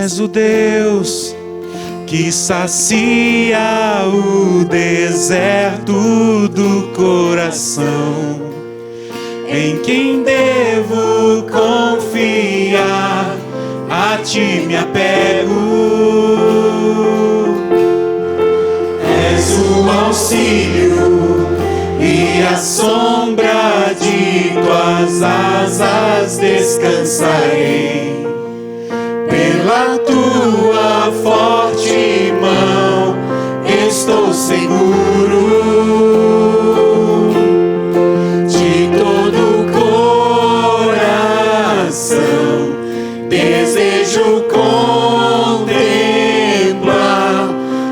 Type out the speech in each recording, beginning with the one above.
és o Deus que sacia o deserto do coração, em quem devo confiar, a ti me apego. És o auxílio e a sombra de tuas asas descansarei. Pela tua forte mão estou seguro. De todo coração desejo contemplar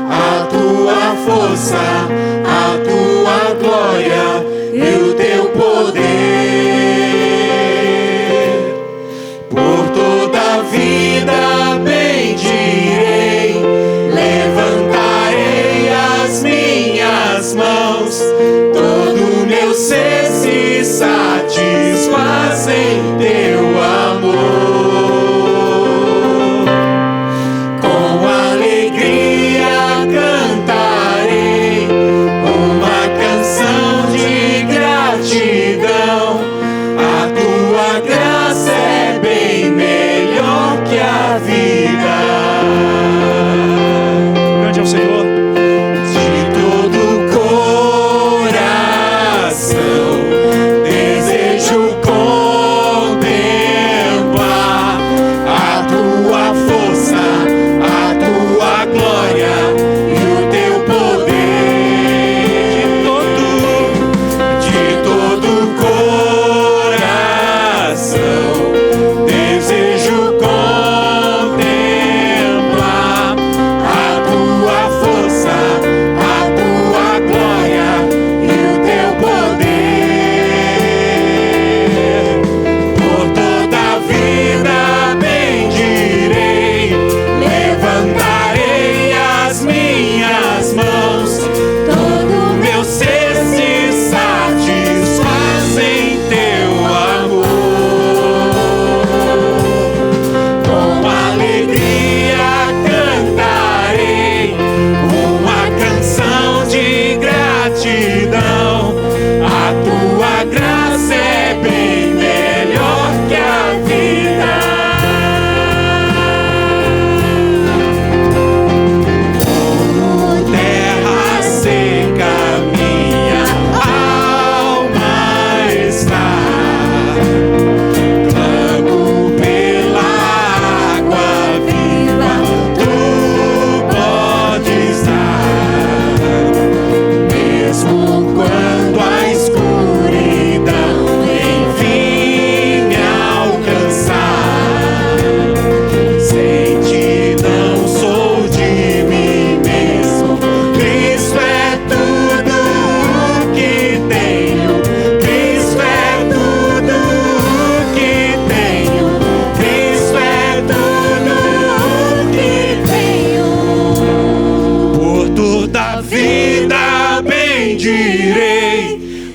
a tua força, a tua glória e o teu poder. Por toda a vida bendirei, levantarei as minhas mãos, todo meu ser se satisfaz em teu amor. Com alegria cantarei uma canção de gratidão. A tua graça é bem melhor que a vida. Cante ao Senhor. De todo coração desejo contemplar a tua força, a tua glória e o teu poder. De todo coração desejo contemplar a tua força, a tua glória e o teu poder. Por toda a vida bendirei, levantarei as minhas mãos, todo meu ser se satisfaz em teu amor. Com alegria cantarei uma canção de gratidão. A tua graça é bem melhor que a vida. Como terra seca minha alma está, clamo pela água viva, tu podes dar. Mesmo quando a escuridão enfim me alcançar, sem ti não sou de mim mesmo. Cristo é tudo o que tenho, Cristo é tudo o que tenho, Cristo é tudo o que tenho. Por toda a vida bendirei,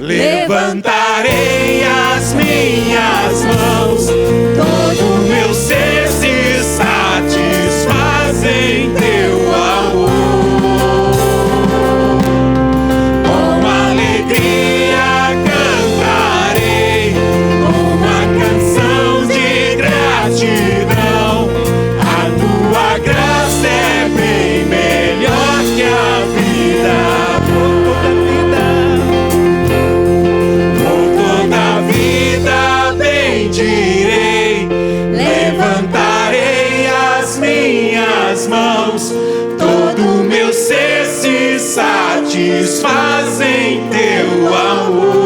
levantarei as minhas mãos, todo meu ser se satisfaz em teu amor. Com alegria cantarei uma canção de gratidão. A tua graça é bem melhor que a vida. Por toda a vida bendirei, levantarei as minhas mãos, todo meu ser se satisfaz em teu amor.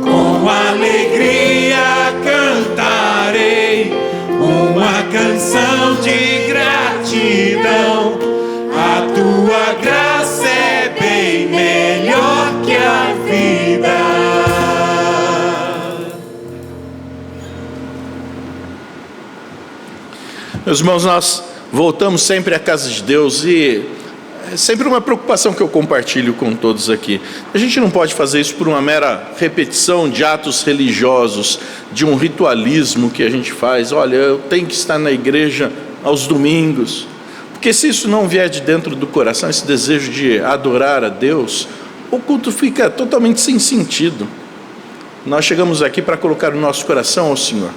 Com alegria cantarei uma canção de gratidão. A tua graça é bem melhor que a vida. Meus irmãos, nós voltamos sempre à casa de Deus e é sempre uma preocupação que eu compartilho com todos aqui. A gente não pode fazer isso por uma mera repetição de atos religiosos, de um ritualismo que a gente faz. Olha, eu tenho que estar na igreja aos domingos. Porque se isso não vier de dentro do coração, esse desejo de adorar a Deus, o culto fica totalmente sem sentido. Nós chegamos aqui para colocar o nosso coração ao Senhor.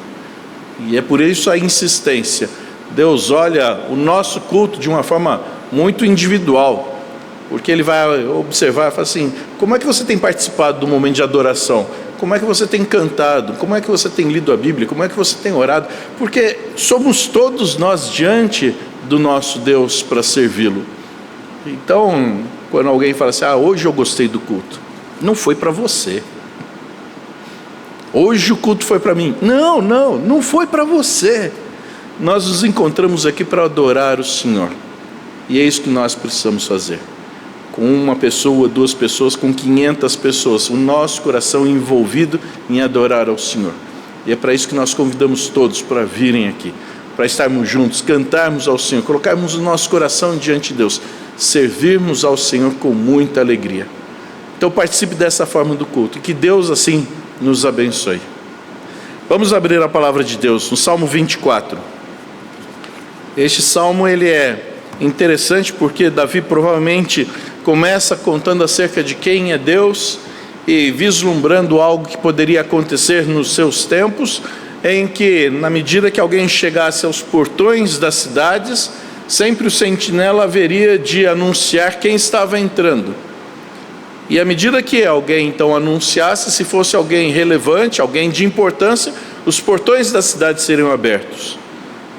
E é por isso a insistência. Deus olha o nosso culto de uma forma muito individual, porque Ele vai observar e falar assim: como é que você tem participado do momento de adoração? Como é que você tem cantado? Como é que você tem lido a Bíblia? Como é que você tem orado? Porque somos todos nós diante do nosso Deus para servi-lo. Então, quando alguém fala assim: hoje eu gostei do culto, não foi para você. Hoje o culto foi para mim. Não foi para você. Nós nos encontramos aqui para adorar o Senhor. E é isso que nós precisamos fazer. Com uma pessoa, 2 pessoas, com 500 pessoas. O nosso coração envolvido em adorar ao Senhor. E é para isso que nós convidamos todos para virem aqui. Para estarmos juntos, cantarmos ao Senhor, colocarmos o nosso coração diante de Deus. Servirmos ao Senhor com muita alegria. Então participe dessa forma do culto. E que Deus assim nos abençoe. Vamos abrir a palavra de Deus no Salmo 24. Este salmo ele é interessante porque Davi provavelmente começa contando acerca de quem é Deus e vislumbrando algo que poderia acontecer nos seus tempos, em que na medida que alguém chegasse aos portões das cidades, sempre o sentinela haveria de anunciar quem estava entrando. E à medida que alguém então anunciasse, se fosse alguém relevante, alguém de importância, os portões da cidade seriam abertos.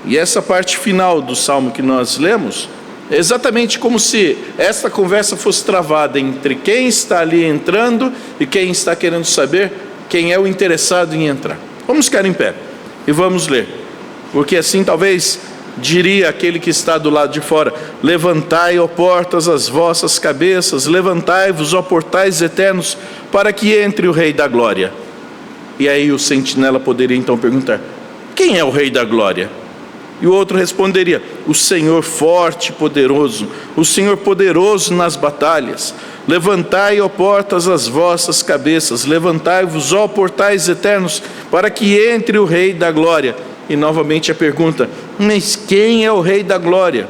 E essa parte final do salmo que nós lemos, é exatamente como se esta conversa fosse travada entre quem está ali entrando e quem está querendo saber quem é o interessado em entrar. Vamos ficar em pé e vamos ler, porque assim talvez diria aquele que está do lado de fora: levantai, ó portas, as vossas cabeças, levantai-vos, ó portais eternos, para que entre o Rei da Glória. E aí o sentinela poderia então perguntar: quem é o Rei da Glória? E o outro responderia: o Senhor forte e poderoso, o Senhor poderoso nas batalhas. Levantai, ó portas, as vossas cabeças, levantai-vos, ó portais eternos, para que entre o Rei da Glória. E novamente a pergunta: mas quem é o Rei da Glória?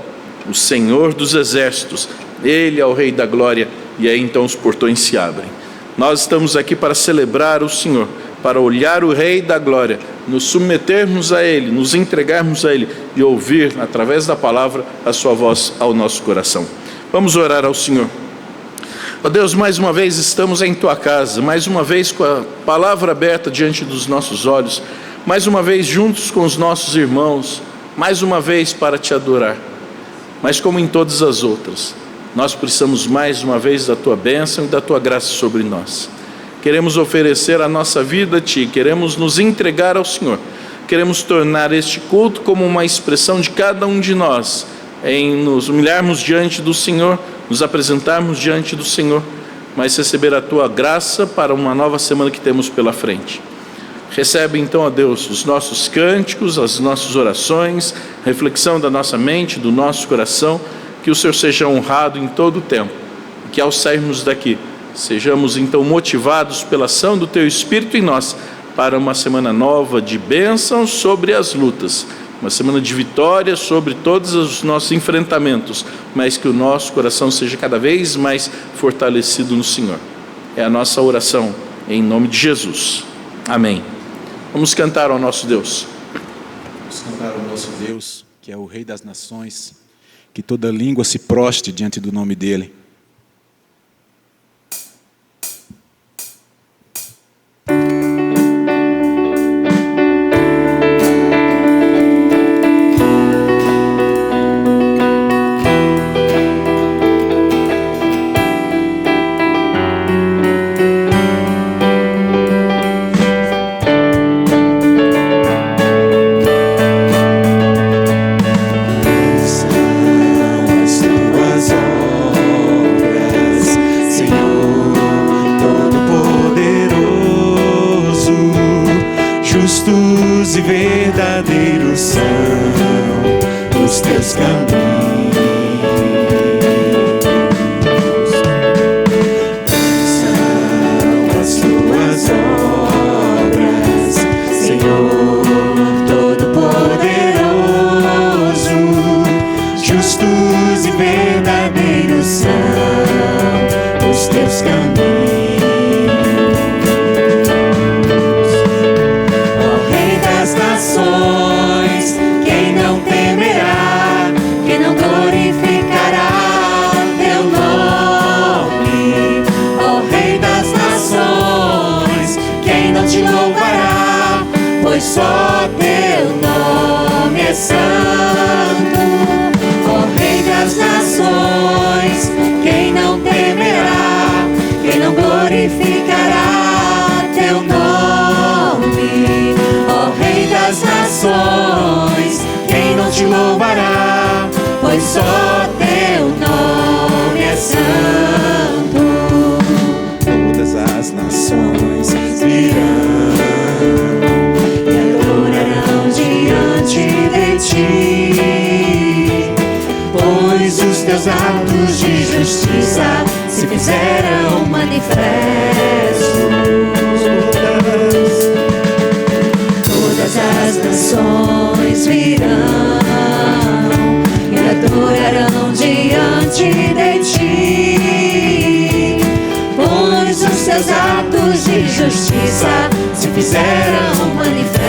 O Senhor dos Exércitos, Ele é o Rei da Glória. E aí então os portões se abrem. Nós estamos aqui para celebrar o Senhor, para olhar o Rei da Glória, nos submetermos a Ele, nos entregarmos a Ele e ouvir, através da palavra, a sua voz ao nosso coração. Vamos orar ao Senhor. Ó Deus, mais uma vez estamos em Tua casa, mais uma vez com a palavra aberta diante dos nossos olhos, mais uma vez juntos com os nossos irmãos, mais uma vez para Te adorar. Mas como em todas as outras, nós precisamos mais uma vez da Tua bênção e da Tua graça sobre nós. Queremos oferecer a nossa vida a Ti, queremos nos entregar ao Senhor, queremos tornar este culto como uma expressão de cada um de nós, em nos humilharmos diante do Senhor, nos apresentarmos diante do Senhor, mas receber a Tua graça para uma nova semana que temos pela frente. Recebe então, ó Deus, os nossos cânticos, as nossas orações, reflexão da nossa mente, do nosso coração, que o Senhor seja honrado em todo o tempo, e que ao sairmos daqui, sejamos então motivados pela ação do Teu Espírito em nós, para uma semana nova de bênçãos sobre as lutas, uma semana de vitória sobre todos os nossos enfrentamentos, mas que o nosso coração seja cada vez mais fortalecido no Senhor. É a nossa oração, em nome de Jesus. Amém. Vamos cantar ao nosso Deus. Vamos cantar ao nosso Deus, que é o Rei das Nações, que toda língua se proste diante do nome dEle. Justos e verdadeiros são os teus caminhos. justos e verdadeiros são os teus caminhos. Ó Rei das nações, quem não temerá, quem não glorificará teu nome? Ó Rei das nações, quem não te louvará, pois só teu nome é santo. Ó Rei das nações, quem não temerá, quem não glorificará teu nome? Ó Rei das nações, quem não te louvará, pois só teu nome é santo. Todas as nações virão E adorarão diante de ti, pois os teus atos de justiça se fizeram manifestos. Todas as nações virão e adorarão diante de ti, pois os teus atos de justiça se fizeram manifestos.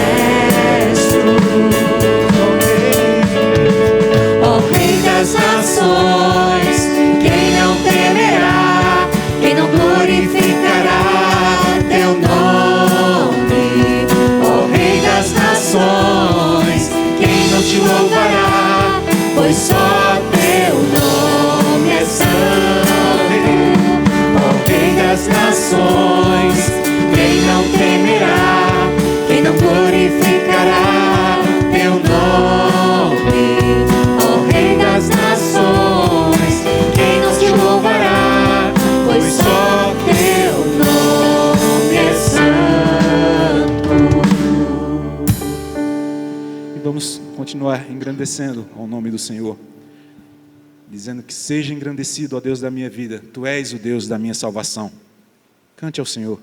Ó Rei das nações, quem não temerá, quem não glorificará teu nome? Ó Rei das nações, quem não te louvará, pois só teu nome é santo. Ó Rei das nações, quem não temerá, quem não glorificará teu nome? Ó Rei das nações, quem não te louvará, pois só teu nome é santo. e vamos continuar engrandecendo ao nome do Senhor, dizendo que seja engrandecido, ó Deus da minha vida, Tu és o Deus da minha salvação. Cante ao Senhor.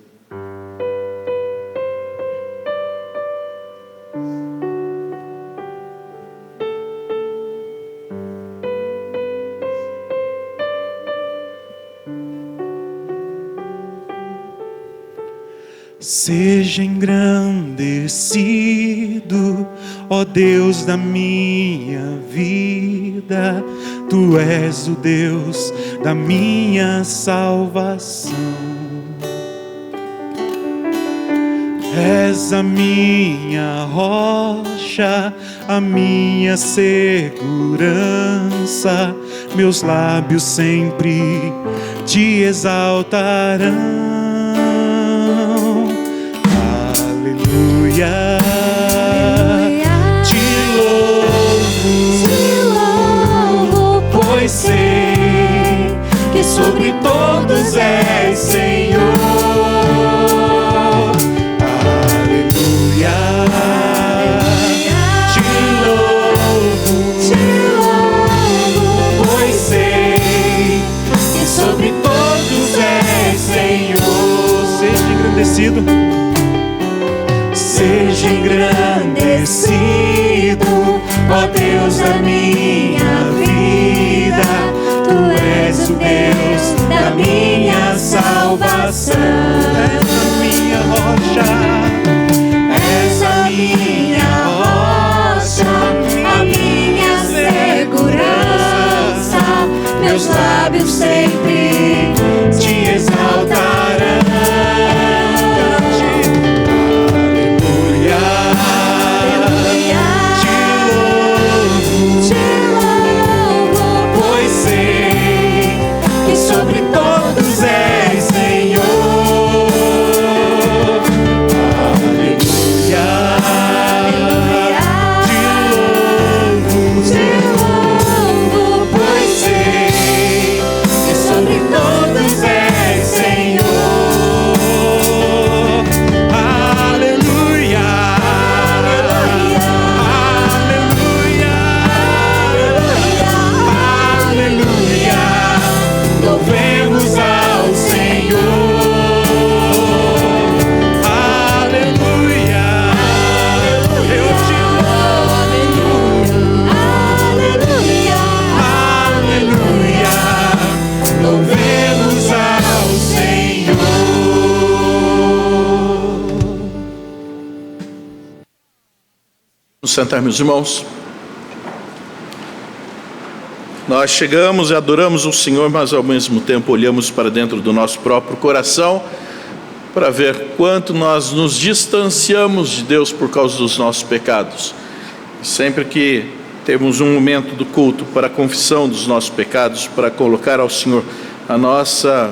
Seja engrandecido, ó Deus da minha vida, Tu és o Deus da minha salvação. És a minha rocha, a minha segurança, meus lábios sempre Te exaltarão. Aleluia, Te louvo, pois sei que sobre todos és Senhor. Aleluia, Te louvo, pois sei que sobre todos és Senhor. Seja engrandecido. Seja engrandecido, ó Deus da minha vida, Tu és o Deus da minha salvação. És a minha rocha, és a minha rocha, a minha segurança, meus lábios sempre Te exaltarão. Sobre todo sentar, meus irmãos. Nós chegamos e adoramos o Senhor, mas ao mesmo tempo olhamos para dentro do nosso próprio coração para ver quanto nós nos distanciamos de Deus por causa dos nossos pecados. Sempre que temos um momento do culto para a confissão dos nossos pecados, para colocar ao Senhor a nossa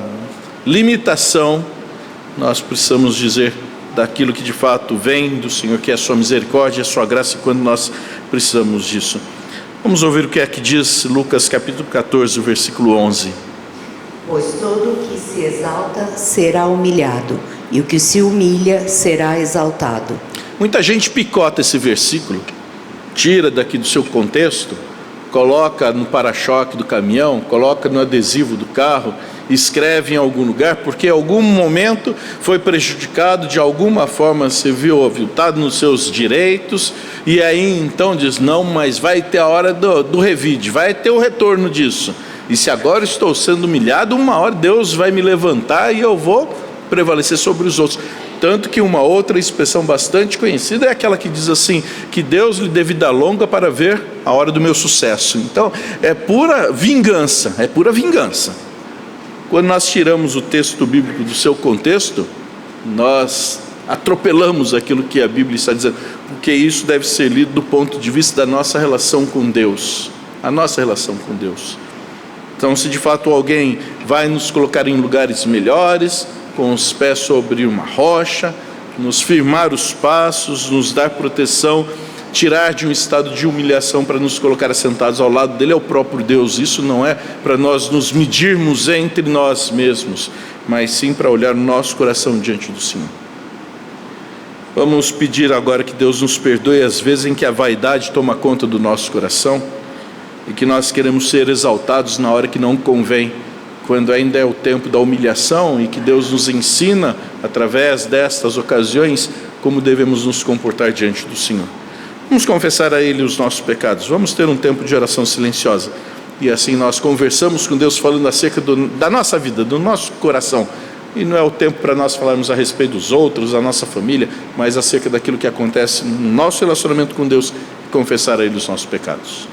limitação, nós precisamos dizer daquilo que de fato vem do Senhor, que é a sua misericórdia, a sua graça, e quando nós precisamos disso. Vamos ouvir o que é que diz Lucas capítulo 14, versículo 11. Pois todo o que se exalta será humilhado, e o que se humilha será exaltado. Muita gente picota esse versículo, tira daqui do seu contexto, coloca no para-choque do caminhão, coloca no adesivo do carro, escreve em algum lugar, porque em algum momento foi prejudicado, de alguma forma se viu aviltado nos seus direitos, e aí então diz, não, mas vai ter a hora do revide, vai ter o retorno disso, e se agora estou sendo humilhado, uma hora Deus vai me levantar e eu vou prevalecer sobre os outros. Tanto que uma outra expressão bastante conhecida é aquela que diz assim, que Deus lhe dê vida longa para ver a hora do meu sucesso. Então é pura vingança, é pura vingança. Quando nós tiramos o texto bíblico do seu contexto, nós atropelamos aquilo que a Bíblia está dizendo, porque isso deve ser lido do ponto de vista da nossa relação com Deus, a nossa relação com Deus. Então, se de fato alguém vai nos colocar em lugares melhores, com os pés sobre uma rocha, nos firmar os passos, nos dar proteção, tirar de um estado de humilhação para nos colocar assentados ao lado dele, é o próprio Deus. Isso não é para nós nos medirmos entre nós mesmos, mas sim para olhar o nosso coração diante do Senhor. Vamos pedir agora que Deus nos perdoe as vezes em que a vaidade toma conta do nosso coração e que nós queremos ser exaltados na hora que não convém, quando ainda é o tempo da humilhação, e que Deus nos ensina através destas ocasiões como devemos nos comportar diante do Senhor. Vamos confessar a Ele os nossos pecados. Vamos ter um tempo de oração silenciosa. E assim nós conversamos com Deus, falando acerca da nossa vida, do nosso coração. E não é o tempo para nós falarmos a respeito dos outros, da nossa família, mas acerca daquilo que acontece no nosso relacionamento com Deus, e confessar a Ele os nossos pecados.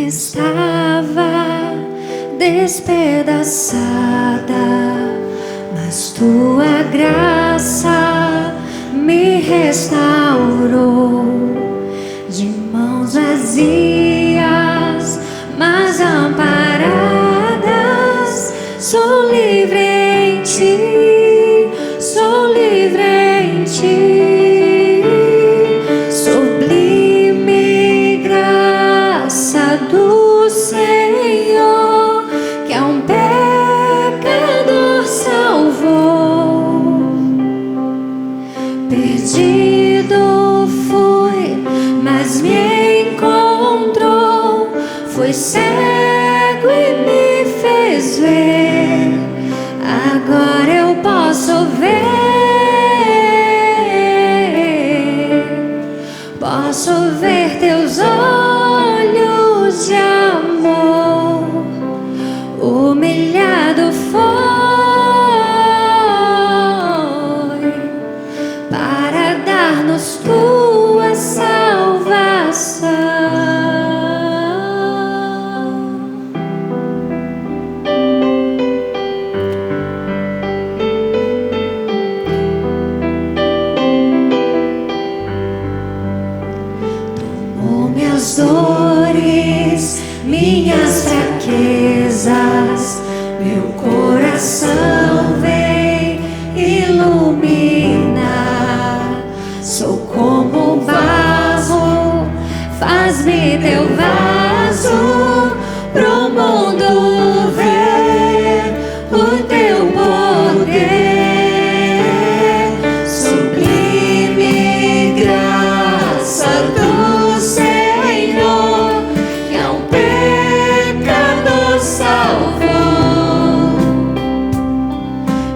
Estava despedaçada, mas tua graça me restaurou. De mãos vazias, mas amparadas, sou livre em ti, sou livre em ti. Do Senhor, que a um pecador salvou. Perdido fui, mas me encontrou. Foi cego e me fez ver. Agora eu posso ver. Posso ver teus olhos de amor,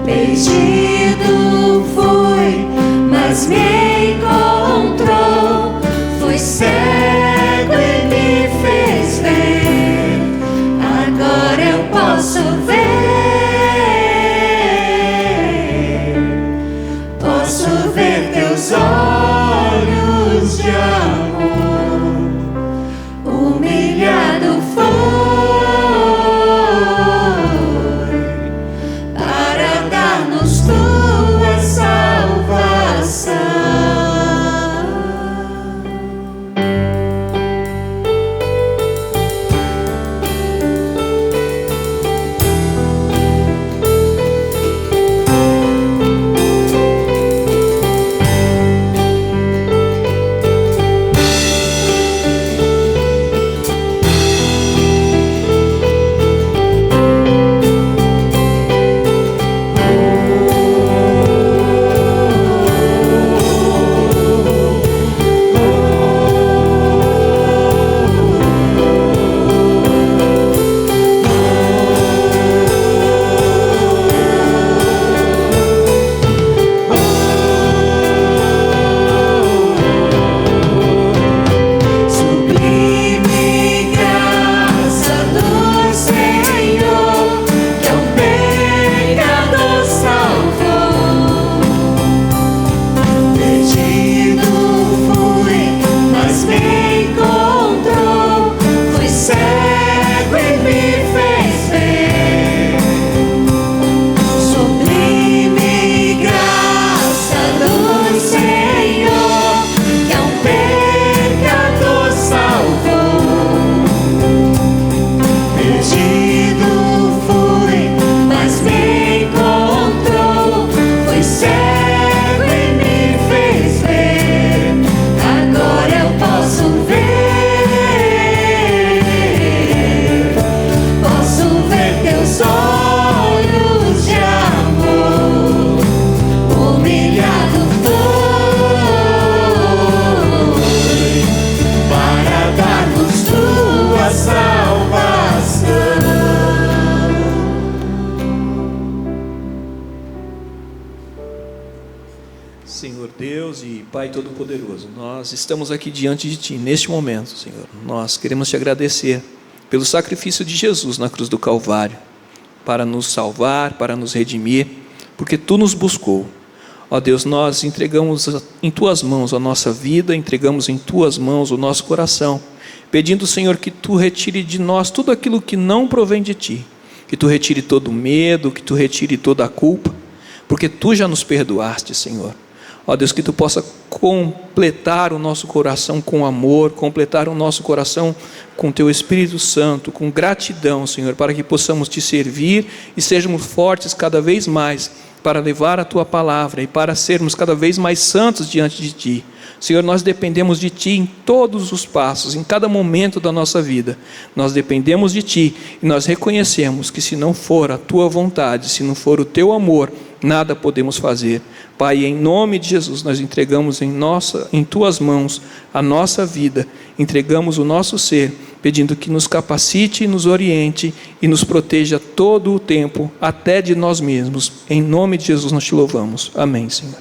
Perdido fui, mas me encontrou. Foi cego e me fez ver. Agora eu posso ver. Posso ver teus olhos de amor. Humilhado foi para dar-nos tua salvação. Senhor Deus e Pai Todo-Poderoso, nós estamos aqui diante de Ti neste momento, Senhor. Nós queremos Te agradecer pelo sacrifício de Jesus na cruz do Calvário, para nos salvar, para nos redimir, porque Tu nos buscou. Ó Deus, nós entregamos em Tuas mãos a nossa vida, entregamos em Tuas mãos o nosso coração, pedindo, Senhor, que Tu retire de nós tudo aquilo que não provém de Ti, que Tu retire todo o medo, que Tu retire toda a culpa, porque Tu já nos perdoaste, Senhor. Ó Deus, que Tu possa completar o nosso coração com amor, completar o nosso coração com Teu Espírito Santo, com gratidão, Senhor, para que possamos Te servir e sejamos fortes cada vez mais para levar a Tua palavra e para sermos cada vez mais santos diante de Ti. Senhor, nós dependemos de Ti em todos os passos, em cada momento da nossa vida. Nós dependemos de Ti e nós reconhecemos que se não for a Tua vontade, se não for o Teu amor, nada podemos fazer. Pai, em nome de Jesus, nós entregamos em Tuas mãos a nossa vida, entregamos o nosso ser, pedindo que nos capacite, nos oriente e nos proteja todo o tempo, até de nós mesmos. Em nome de Jesus nós Te louvamos. Amém, Senhor.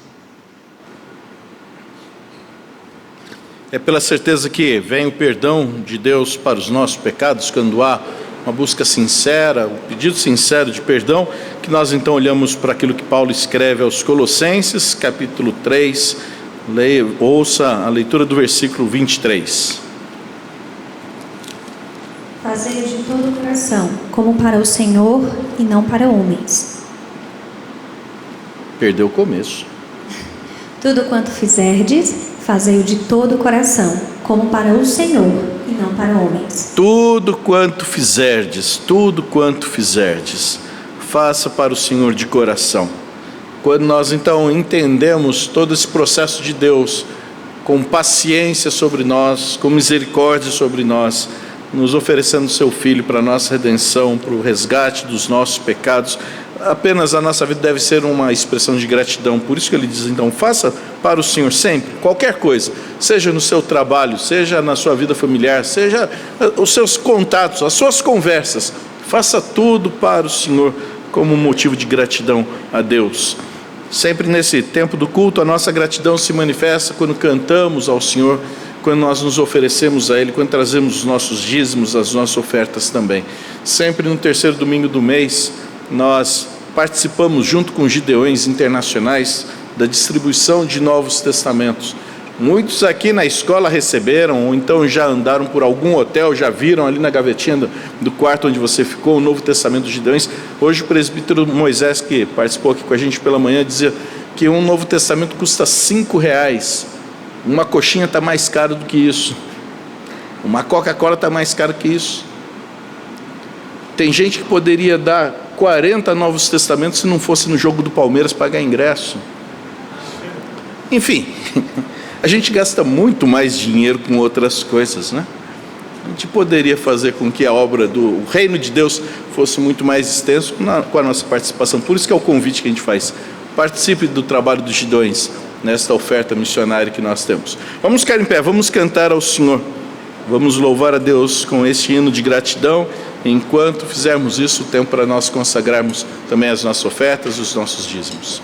É pela certeza que vem o perdão de Deus para os nossos pecados, quando há uma busca sincera, um pedido sincero de perdão, que nós então olhamos para aquilo que Paulo escreve aos Colossenses, capítulo 3, ouça a leitura do versículo 23. Fazei de todo o coração, como para o Senhor e não para homens. Perdeu o começo. Tudo quanto fizerdes, fazei-o de todo o coração, como para o Senhor e não para homens. Tudo quanto fizerdes, faça para o Senhor de coração. Quando nós então entendemos todo esse processo de Deus, com paciência sobre nós, com misericórdia sobre nós, nos oferecendo o Seu Filho para a nossa redenção, para o resgate dos nossos pecados, apenas a nossa vida deve ser uma expressão de gratidão. Por isso que ele diz, então, faça para o Senhor sempre, qualquer coisa, seja no seu trabalho, seja na sua vida familiar, seja os seus contatos, as suas conversas, faça tudo para o Senhor, como motivo de gratidão a Deus. Sempre nesse tempo do culto, a nossa gratidão se manifesta quando cantamos ao Senhor, quando nós nos oferecemos a Ele, quando trazemos os nossos dízimos, as nossas ofertas também. Sempre no terceiro domingo do mês, nós participamos junto com Gideões Internacionais da distribuição de Novos Testamentos. Muitos aqui na escola receberam, ou então já andaram por algum hotel, já viram ali na gavetinha do quarto onde você ficou o Novo Testamento dos Gideões. Hoje o presbítero Moisés, que participou aqui com a gente pela manhã, dizia que um Novo Testamento custa R$5. Uma coxinha está mais cara do que isso. Uma Coca-Cola está mais cara que isso. Tem gente que poderia dar 40 Novos Testamentos se não fosse no jogo do Palmeiras pagar ingresso. Enfim, a gente gasta muito mais dinheiro com outras coisas, né? A gente poderia fazer com que a obra do reino de Deus fosse muito mais extenso com a nossa participação. Por isso que é o convite que a gente faz. Participe do trabalho dos Gideões nesta oferta missionária que nós temos. Vamos ficar em pé, vamos cantar ao Senhor. Vamos louvar a Deus com este hino de gratidão. Enquanto fizermos isso, o tempo para nós consagrarmos também as nossas ofertas, os nossos dízimos.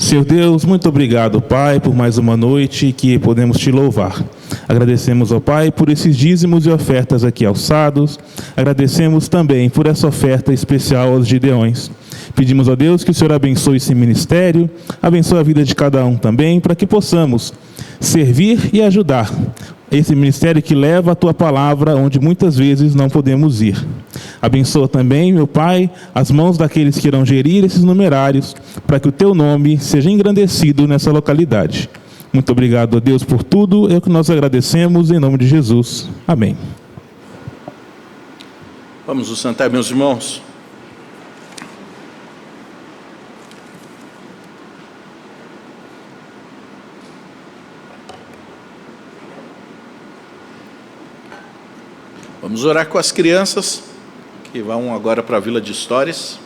Senhor Deus, muito obrigado, Pai, por mais uma noite que podemos te louvar. Agradecemos ao Pai por esses dízimos e ofertas aqui alçados. Agradecemos também por essa oferta especial aos Gideões. Pedimos a Deus que o Senhor abençoe esse ministério, abençoe a vida de cada um também, para que possamos servir e ajudar esse ministério que leva a Tua palavra onde muitas vezes não podemos ir. Abençoa também, meu Pai, as mãos daqueles que irão gerir esses numerários, para que o Teu nome seja engrandecido nessa localidade. Muito obrigado a Deus por tudo, é o que nós agradecemos em nome de Jesus. Amém. Vamos nos sentar, meus irmãos. Vamos orar com as crianças que vão agora para a Vila de Histórias.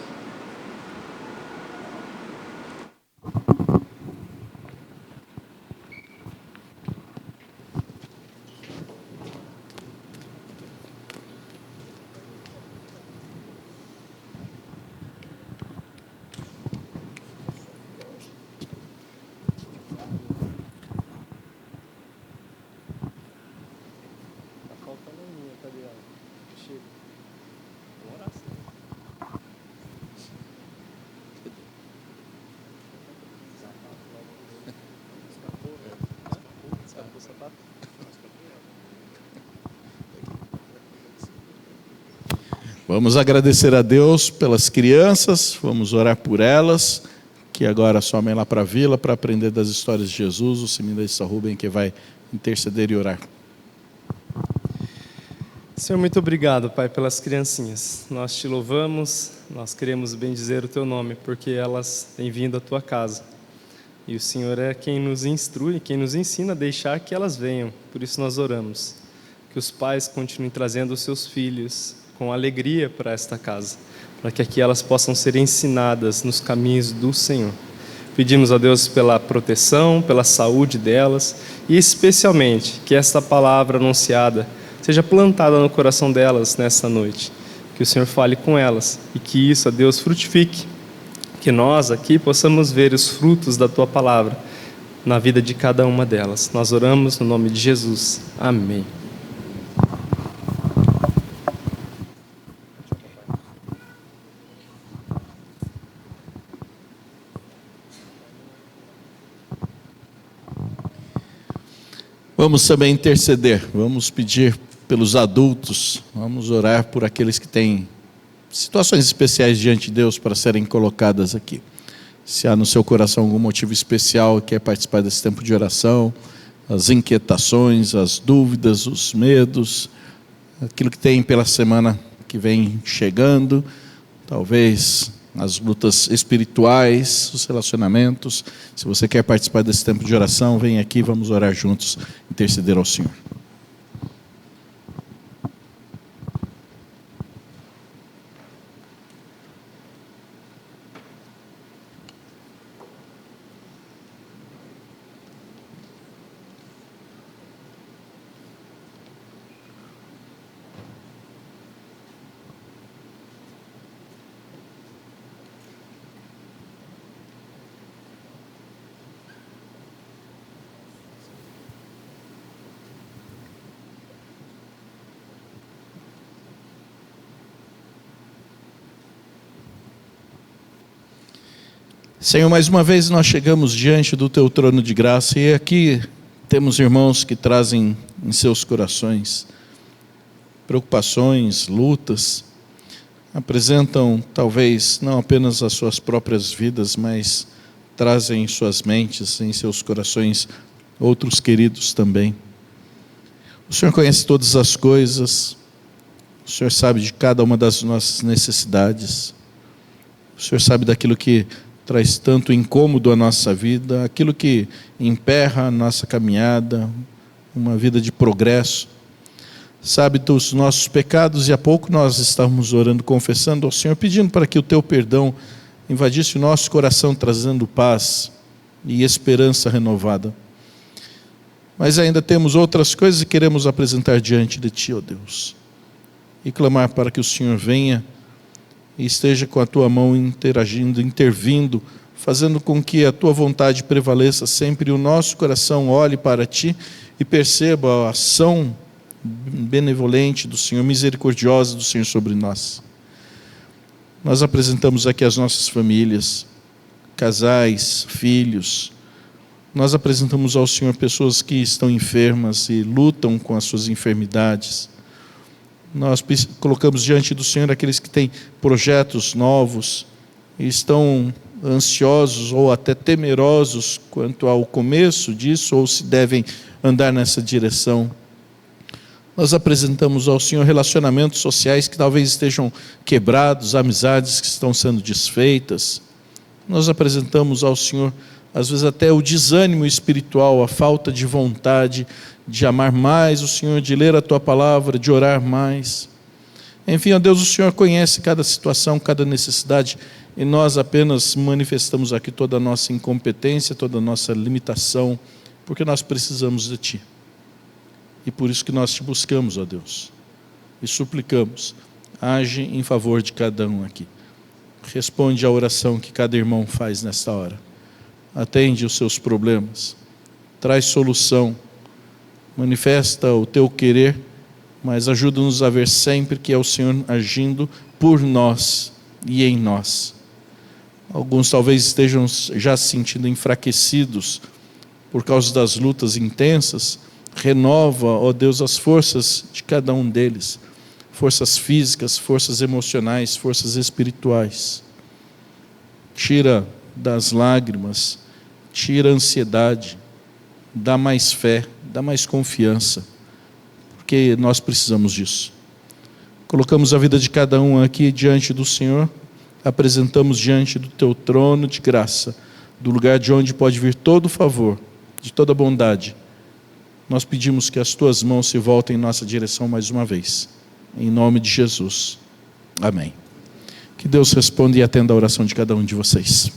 Vamos agradecer a Deus pelas crianças, vamos orar por elas, que agora somem lá para a vila para aprender das histórias de Jesus. O seminarista Rubem que vai interceder e orar. Senhor, muito obrigado, Pai, pelas criancinhas. Nós te louvamos, nós queremos bendizer o teu nome, porque elas têm vindo à tua casa. E o Senhor é quem nos instrui, quem nos ensina a deixar que elas venham. Por isso nós oramos. Que os pais continuem trazendo os seus filhos com alegria para esta casa, para que aqui elas possam ser ensinadas nos caminhos do Senhor. Pedimos a Deus pela proteção, pela saúde delas e especialmente que esta palavra anunciada seja plantada no coração delas nesta noite. Que o Senhor fale com elas e que isso, a Deus, frutifique. Que nós aqui possamos ver os frutos da tua palavra na vida de cada uma delas. Nós oramos no nome de Jesus. Amém. Vamos também interceder, vamos pedir pelos adultos, vamos orar por aqueles que têm situações especiais diante de Deus para serem colocadas aqui. Se há no seu coração algum motivo especial e quer participar desse tempo de oração, as inquietações, as dúvidas, os medos, aquilo que tem pela semana que vem chegando, talvez as lutas espirituais, os relacionamentos. Se você quer participar desse tempo de oração, vem aqui, vamos orar juntos, interceder ao Senhor. Senhor, mais uma vez nós chegamos diante do Teu trono de graça e aqui temos irmãos que trazem em seus corações preocupações, lutas, apresentam talvez não apenas as suas próprias vidas, mas trazem em suas mentes, em seus corações, outros queridos também. O Senhor conhece todas as coisas, o Senhor sabe de cada uma das nossas necessidades, o Senhor sabe daquilo que traz tanto incômodo à nossa vida, aquilo que emperra a nossa caminhada, uma vida de progresso. Sabe dos nossos pecados e há pouco nós estávamos orando, confessando ao Senhor, pedindo para que o Teu perdão invadisse o nosso coração, trazendo paz e esperança renovada. Mas ainda temos outras coisas que queremos apresentar diante de Ti, ó Deus, e clamar para que o Senhor venha e esteja com a Tua mão interagindo, intervindo, fazendo com que a Tua vontade prevaleça sempre e o nosso coração olhe para Ti e perceba a ação benevolente do Senhor, misericordiosa do Senhor sobre nós. Nós apresentamos aqui as nossas famílias, casais, filhos. Nós apresentamos ao Senhor pessoas que estão enfermas e lutam com as suas enfermidades. Nós colocamos diante do Senhor aqueles que têm projetos novos e estão ansiosos ou até temerosos quanto ao começo disso, ou se devem andar nessa direção. Nós apresentamos ao Senhor relacionamentos sociais que talvez estejam quebrados, amizades que estão sendo desfeitas. Nós apresentamos ao Senhor, às vezes até o desânimo espiritual, a falta de vontade de amar mais o Senhor, de ler a Tua palavra, de orar mais. Enfim, ó Deus, o Senhor conhece cada situação, cada necessidade, e nós apenas manifestamos aqui toda a nossa incompetência, toda a nossa limitação, porque nós precisamos de Ti. E por isso que nós Te buscamos, ó Deus, e suplicamos, age em favor de cada um aqui. Responde à oração que cada irmão faz nesta hora. Atende os seus problemas, traz solução, manifesta o Teu querer, mas ajuda-nos a ver sempre que é o Senhor agindo por nós e em nós. Alguns talvez estejam já se sentindo enfraquecidos por causa das lutas intensas. Renova, ó Deus, as forças de cada um deles, forças físicas, forças emocionais, forças espirituais. Tira das lágrimas, tira a ansiedade, dá mais fé, dá mais confiança, porque nós precisamos disso. Colocamos a vida de cada um aqui diante do Senhor, apresentamos diante do Teu trono de graça, do lugar de onde pode vir todo o favor, de toda a bondade. Nós pedimos que as Tuas mãos se voltem em nossa direção mais uma vez. Em nome de Jesus. Amém. Que Deus responda e atenda a oração de cada um de vocês.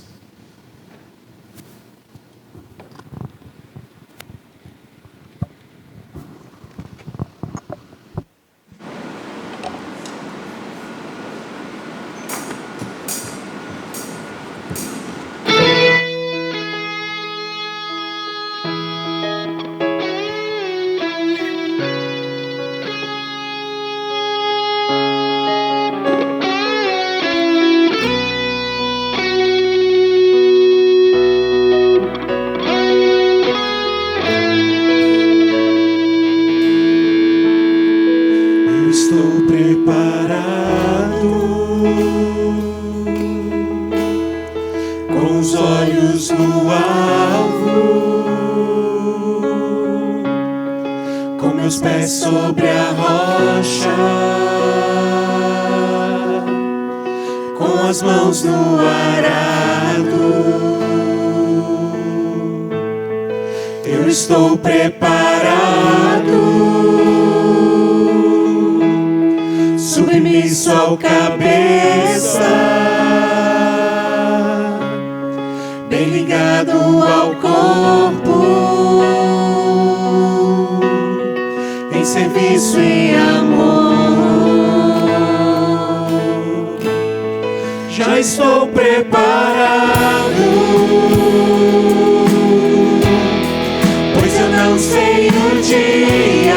Estou preparado, submisso ao cabeça, bem ligado ao corpo, em serviço e amor. Já estou preparado, não sei o dia,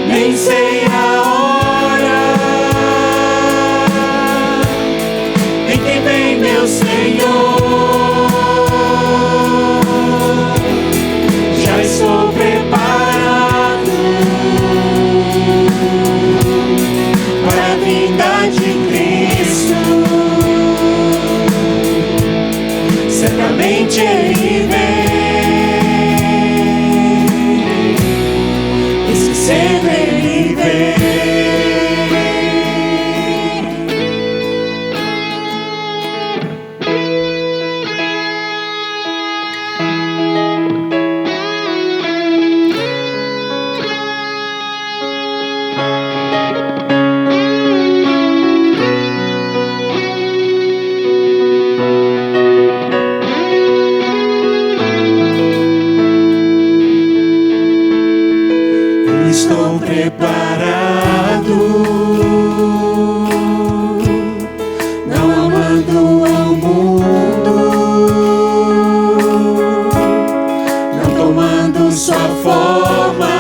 nem sei a hora em que vem meu Senhor. Já estou preparado para a vinda de Cristo. Certamente Ele vem, esquecendo Ele vem. Estou preparado, não amando ao mundo, não tomando sua forma,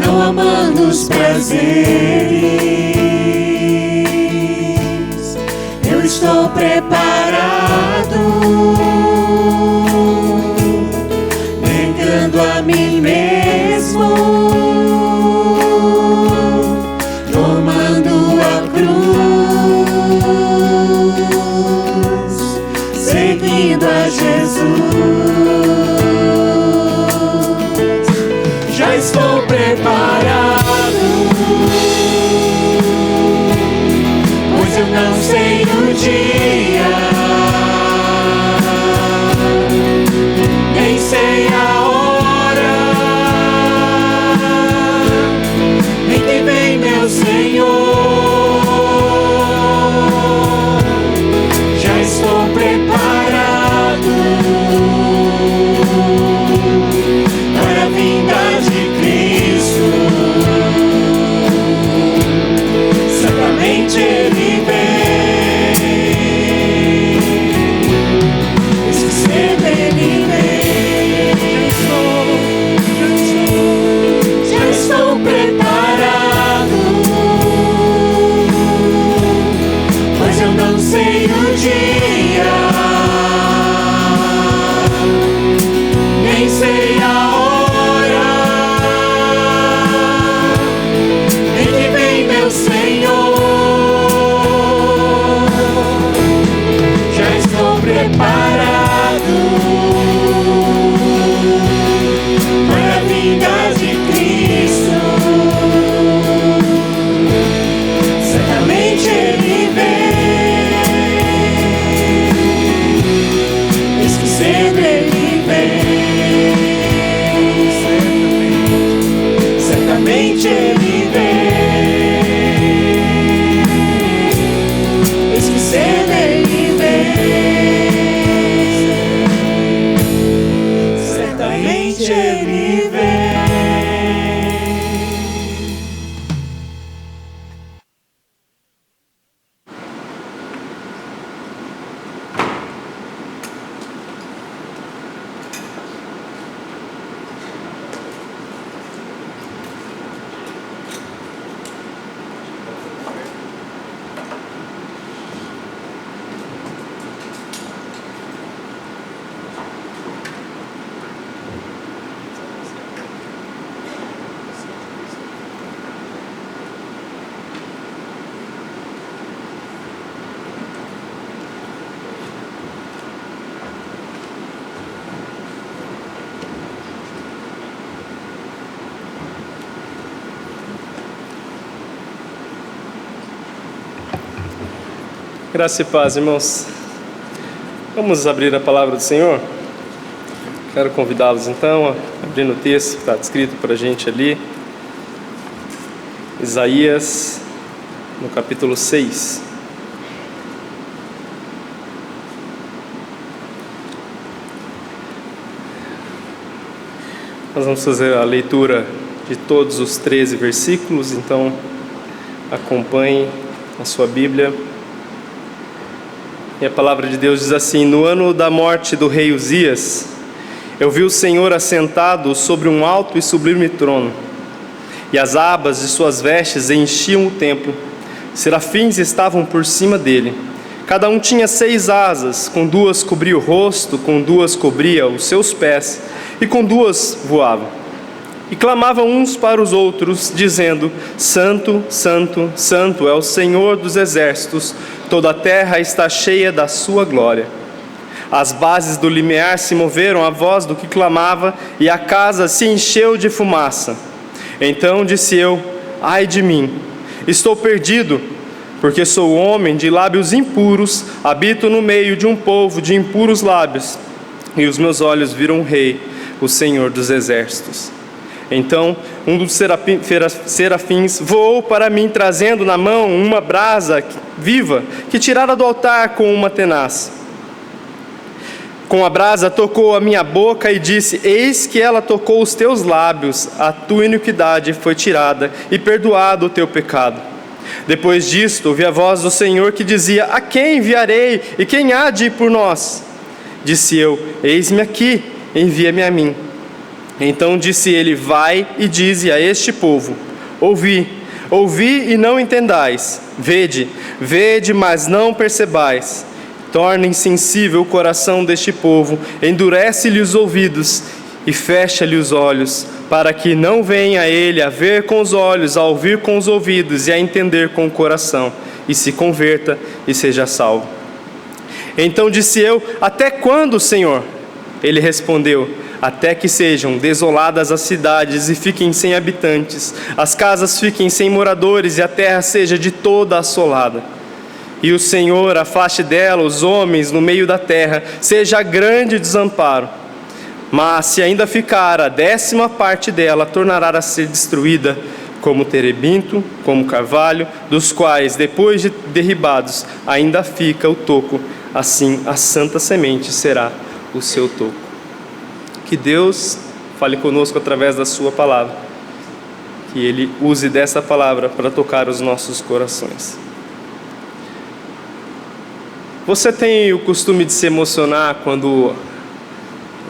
não amando os prazeres. Eu estou preparado, a mim mesmo, tomando Ele vem. Graça e paz, irmãos. Vamos abrir a palavra do Senhor? Quero convidá-los então a abrir no texto que está descrito para a gente ali. Isaías, no capítulo 6. Nós vamos fazer a leitura de todos os 13 versículos, então acompanhe a sua Bíblia. E a palavra de Deus diz assim: no ano da morte do rei Uzias, eu vi o Senhor assentado sobre um alto e sublime trono, e as abas de suas vestes enchiam o templo. Serafins estavam por cima dele. Cada um tinha 6 asas, com 2 cobria o rosto, com 2 cobria os seus pés, e com 2 voavam. E clamavam uns para os outros, dizendo: Santo, Santo, Santo é o Senhor dos exércitos, toda a terra está cheia da sua glória. As bases do limiar se moveram à voz do que clamava, e a casa se encheu de fumaça. Então disse eu: ai de mim, estou perdido, porque sou homem de lábios impuros, habito no meio de um povo de impuros lábios, e os meus olhos viram o Rei, o Senhor dos exércitos. Então um dos serafins voou para mim, trazendo na mão uma brasa viva, que tirara do altar com uma tenaz. Com a brasa tocou a minha boca e disse: eis que ela tocou os teus lábios, a tua iniquidade foi tirada e perdoado o teu pecado. Depois disto ouvi a voz do Senhor que dizia: a quem enviarei e quem há de ir por nós? Disse eu: eis-me aqui, envia-me a mim. Então disse ele: vai e dize a este povo: ouvi e não entendais, vede, mas não percebais. Torna insensível o coração deste povo, endurece-lhe os ouvidos e fecha-lhe os olhos, para que não venha ele a ver com os olhos, a ouvir com os ouvidos e a entender com o coração, e se converta e seja salvo. Então disse eu: até quando, Senhor? Ele respondeu: até que sejam desoladas as cidades e fiquem sem habitantes, as casas fiquem sem moradores e a terra seja de toda assolada. E o Senhor afaste dela os homens no meio da terra, seja grande desamparo. Mas se ainda ficar a 10ª parte dela, tornará a ser destruída, como terebinto, como carvalho, dos quais, depois de derribados, ainda fica o toco, assim a santa semente será o seu toco. Que Deus fale conosco através da sua palavra, que Ele use dessa palavra para tocar os nossos corações. Você tem o costume de se emocionar quando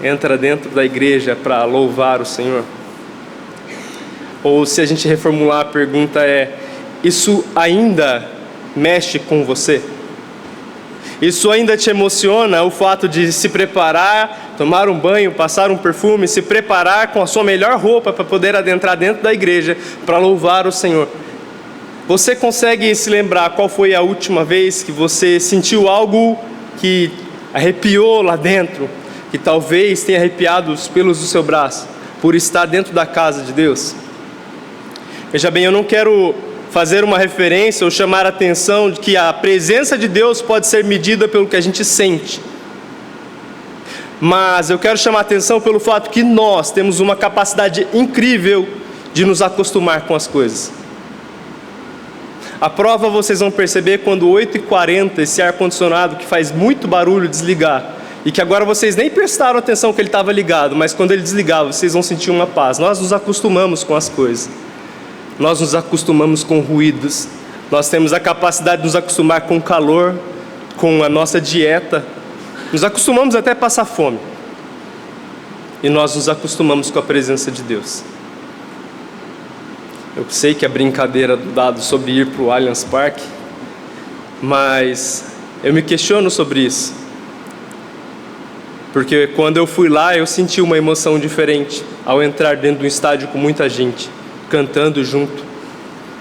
entra dentro da igreja para louvar o Senhor? Ou, se a gente reformular a pergunta, isso ainda mexe com você? Isso ainda te emociona, o fato de se preparar, tomar um banho, passar um perfume, se preparar com a sua melhor roupa para poder adentrar dentro da igreja para louvar o Senhor? Você consegue se lembrar qual foi a última vez que você sentiu algo que arrepiou lá dentro, que talvez tenha arrepiado os pelos do seu braço, por estar dentro da casa de Deus? Veja bem, eu não quero fazer uma referência ou chamar a atenção de que a presença de Deus pode ser medida pelo que a gente sente. Mas eu quero chamar a atenção pelo fato que nós temos uma capacidade incrível de nos acostumar com as coisas. A prova vocês vão perceber quando 8h40 esse ar-condicionado que faz muito barulho desligar e que agora vocês nem prestaram atenção que ele estava ligado, mas quando ele desligava, vocês vão sentir uma paz. Nós nos acostumamos com as coisas, nós nos acostumamos com ruídos, nós temos a capacidade de nos acostumar com o calor, com a nossa dieta, nos acostumamos até a passar fome, e nós nos acostumamos com a presença de Deus. Eu sei que é brincadeira do Dado sobre ir para o Allianz Parque, mas eu me questiono sobre isso, porque quando eu fui lá eu senti uma emoção diferente ao entrar dentro de um estádio com muita gente cantando junto,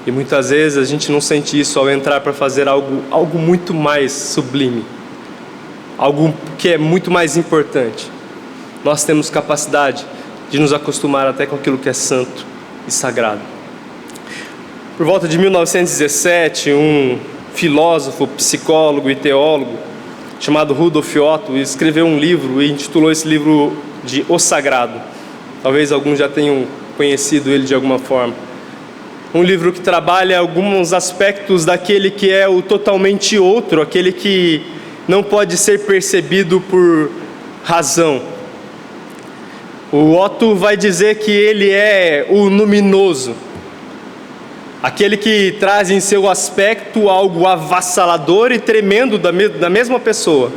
e muitas vezes a gente não sente isso ao entrar para fazer algo muito mais sublime, algo que é muito mais importante. Nós temos capacidade de nos acostumar até com aquilo que é santo e sagrado. Por volta de 1917, um filósofo, psicólogo e teólogo chamado Rudolf Otto escreveu um livro e intitulou esse livro de O Sagrado. Talvez alguns já tenham conhecido ele de alguma forma. Um livro que trabalha alguns aspectos daquele que é o totalmente outro, aquele que não pode ser percebido por razão. O Otto vai dizer que ele é o luminoso, aquele que traz em seu aspecto algo avassalador e tremendo da mesma pessoa.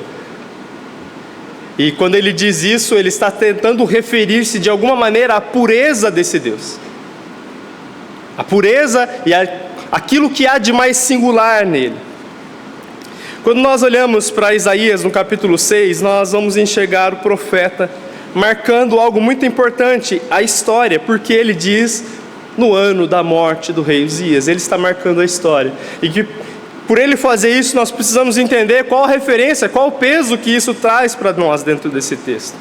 E quando ele diz isso, ele está tentando referir-se de alguma maneira à pureza desse Deus. A pureza e aquilo que há de mais singular nele. Quando nós olhamos para Isaías no capítulo 6, nós vamos enxergar o profeta marcando algo muito importante, a história, porque ele diz no ano da morte do rei Uzias, ele está marcando a história, e que por ele fazer isso nós precisamos entender qual a referência, qual o peso que isso traz para nós dentro desse texto.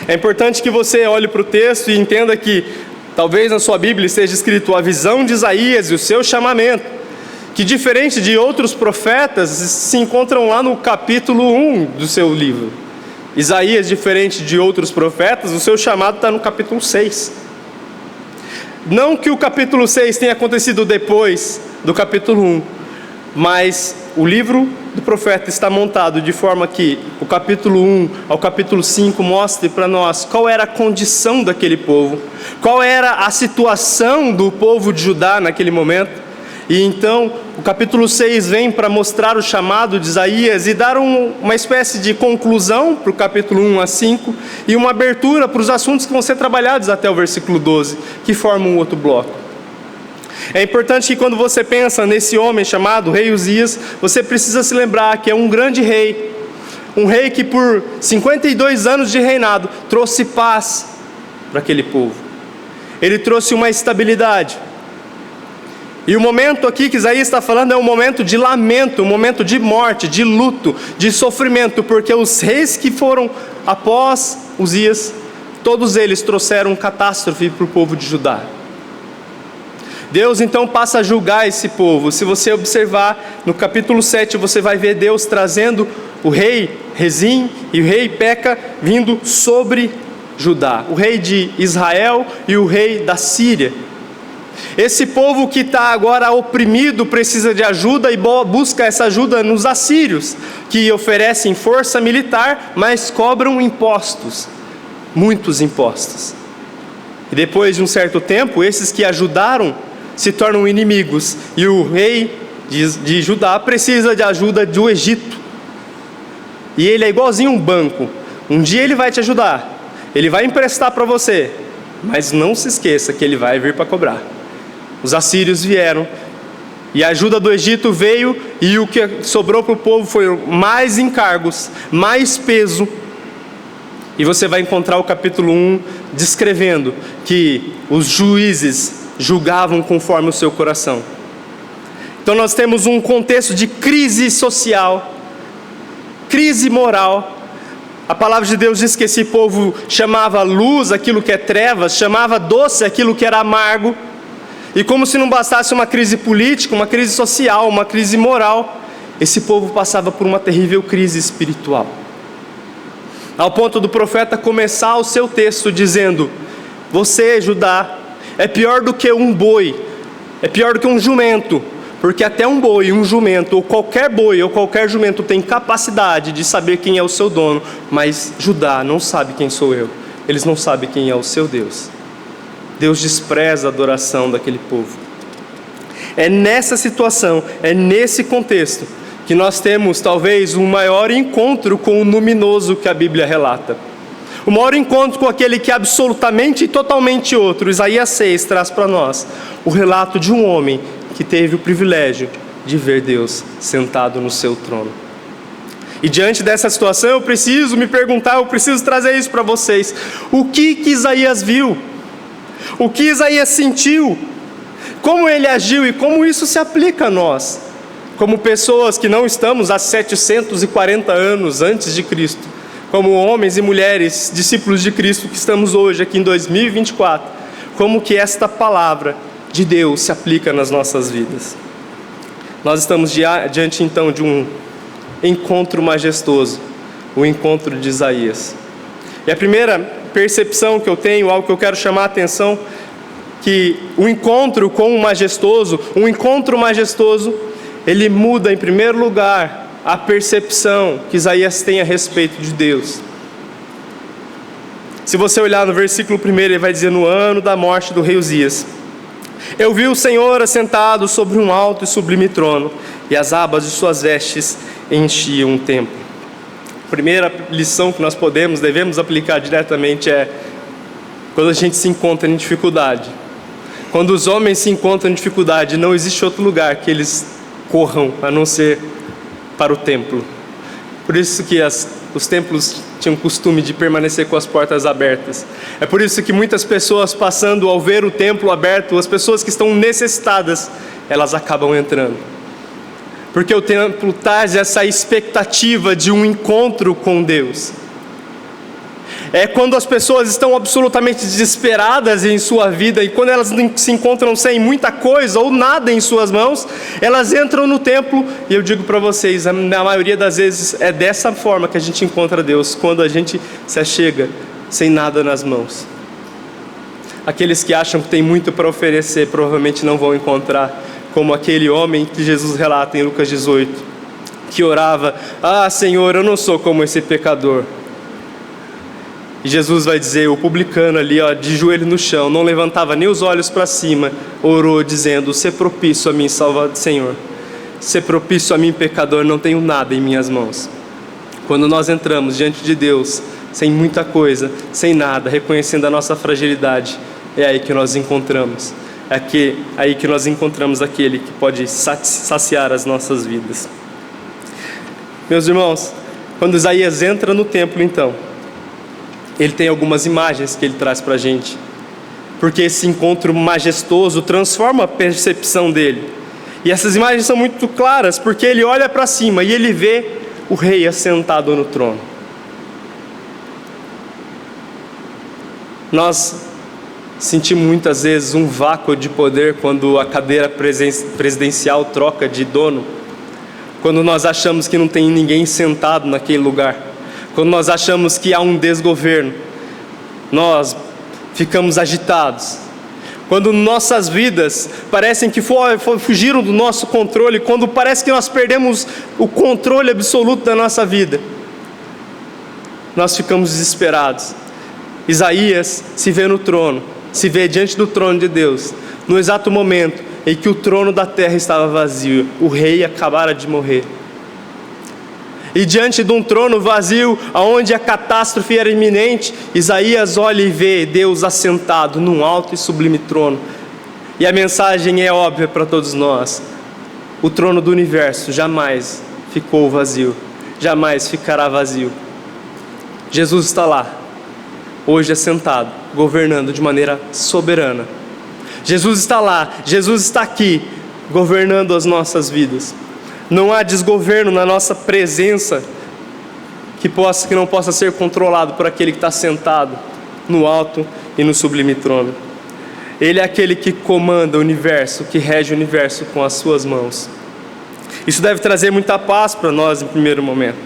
É importante que você olhe para o texto e entenda que talvez na sua Bíblia esteja escrito a visão de Isaías e o seu chamamento, que diferente de outros profetas se encontram lá no capítulo 1 do seu livro. Isaías, diferente de outros profetas, o seu chamado está no capítulo 6. Não que o capítulo 6 tenha acontecido depois do capítulo 1, mas o livro do profeta está montado de forma que o capítulo 1 ao capítulo 5 mostre para nós qual era a condição daquele povo, qual era a situação do povo de Judá naquele momento. E então o capítulo 6 vem para mostrar o chamado de Isaías e dar uma espécie de conclusão para o capítulo 1 a 5 e uma abertura para os assuntos que vão ser trabalhados até o versículo 12, que formam um outro bloco. É importante que quando você pensa nesse homem chamado rei Uzias, você precisa se lembrar que é um grande rei, um rei que por 52 anos de reinado trouxe paz para aquele povo. Ele trouxe uma estabilidade. E o momento aqui que Isaías está falando é um momento de lamento, um momento de morte, de luto, de sofrimento, porque os reis que foram após Uzias, todos eles trouxeram catástrofe para o povo de Judá. Deus então passa a julgar esse povo. Se você observar no capítulo 7, você vai ver Deus trazendo o rei Rezim e o rei Peca vindo sobre Judá, o rei de Israel e o rei da Síria. Esse povo que está agora oprimido precisa de ajuda e busca essa ajuda nos assírios, que oferecem força militar, mas cobram impostos, muitos impostos. E depois de um certo tempo, esses que ajudaram se tornam inimigos, e o rei de Judá precisa de ajuda do Egito. E ele é igualzinho um banco, um dia ele vai te ajudar, ele vai emprestar para você, mas não se esqueça que ele vai vir para cobrar. Os assírios vieram, e a ajuda do Egito veio, e o que sobrou para o povo foi mais encargos, mais peso. E você vai encontrar o capítulo 1 descrevendo que os juízes julgavam conforme o seu coração. Então nós temos um contexto de crise social, crise moral. A palavra de Deus diz que esse povo chamava luz aquilo que é trevas, chamava doce aquilo que era amargo. E como se não bastasse uma crise política, uma crise social, uma crise moral, esse povo passava por uma terrível crise espiritual. Ao ponto do profeta começar o seu texto dizendo: você, Judá, é pior do que um boi, é pior do que um jumento, Porque até um boi, um jumento, ou qualquer boi ou qualquer jumento tem capacidade de saber quem é o seu dono, mas Judá não sabe quem sou eu. Eles não sabem quem é o seu Deus. Deus despreza a adoração daquele povo. É nessa situação, é nesse contexto, que nós temos talvez um maior encontro com o luminoso que a Bíblia relata. O maior encontro com aquele que é absolutamente e totalmente outro. Isaías 6 traz para nós o relato de um homem que teve o privilégio de ver Deus sentado no seu trono. E diante dessa situação eu preciso me perguntar, eu preciso trazer isso para vocês. O que Isaías viu? O que Isaías sentiu? Como ele agiu e como isso se aplica a nós? Como pessoas que não estamos há 740 anos antes de Cristo, como homens e mulheres, discípulos de Cristo que estamos hoje aqui em 2024, como que esta palavra de Deus se aplica nas nossas vidas? Nós estamos diante então de um encontro majestoso, o encontro de Isaías. E a primeira percepção que eu tenho, algo que eu quero chamar a atenção, que o encontro com o majestoso, ele muda em primeiro lugar a percepção que Isaías tem a respeito de Deus. Se você olhar no versículo 1, ele vai dizer: no ano da morte do rei Uzias, eu vi o Senhor assentado sobre um alto e sublime trono, e as abas de suas vestes enchiam o templo. A primeira lição que nós devemos aplicar diretamente é: quando a gente se encontra em dificuldade, quando os homens se encontram em dificuldade, não existe outro lugar que eles corram a não ser para o templo. Por isso que os templos tinham costume de permanecer com as portas abertas. É por isso que muitas pessoas, passando ao ver o templo aberto, as pessoas que estão necessitadas, elas acabam entrando. Porque o templo traz essa expectativa de um encontro com Deus. É quando as pessoas estão absolutamente desesperadas em sua vida, e quando elas se encontram sem muita coisa ou nada em suas mãos, elas entram no templo. E eu digo para vocês, na maioria das vezes é dessa forma que a gente encontra Deus, quando a gente se achega sem nada nas mãos. Aqueles que acham que tem muito para oferecer provavelmente não vão encontrar, como aquele homem que Jesus relata em Lucas 18, que orava: ah, Senhor, eu não sou como esse pecador. E Jesus vai dizer: o publicano ali, de joelho no chão, não levantava nem os olhos para cima, orou dizendo: "Sê propício a mim, Salvador, Senhor. Sê propício a mim, pecador, não tenho nada em minhas mãos." Quando nós entramos diante de Deus, sem muita coisa, sem nada, reconhecendo a nossa fragilidade, é aí que nós encontramos. Aí que nós encontramos aquele que pode saciar as nossas vidas. Meus irmãos, quando Isaías entra no templo, então, ele tem algumas imagens que ele traz para a gente, porque esse encontro majestoso transforma a percepção dele. E essas imagens são muito claras, porque ele olha para cima e ele vê o rei assentado no trono. Nós sentimos muitas vezes um vácuo de poder quando a cadeira presidencial troca de dono, quando nós achamos que não tem ninguém sentado naquele lugar, quando nós achamos que há um desgoverno, nós ficamos agitados. Quando nossas vidas parecem que fugiram do nosso controle, quando parece que nós perdemos o controle absoluto da nossa vida, nós ficamos desesperados. Isaías se vê no trono, se vê diante do trono de Deus, no exato momento em que o trono da terra estava vazio, o rei acabara de morrer. E diante de um trono vazio, onde a catástrofe era iminente, Isaías olha e vê Deus assentado num alto e sublime trono. E a mensagem é óbvia para todos nós: o trono do universo jamais ficou vazio, jamais ficará vazio. Jesus está lá, hoje assentado, governando de maneira soberana. Jesus está lá, Jesus está aqui, governando as nossas vidas. Não há desgoverno na nossa presença que não possa ser controlado por aquele que está sentado no alto e no sublime trono. Ele é aquele que comanda o universo, que rege o universo com as suas mãos. Isso deve trazer muita paz para nós em primeiro momento.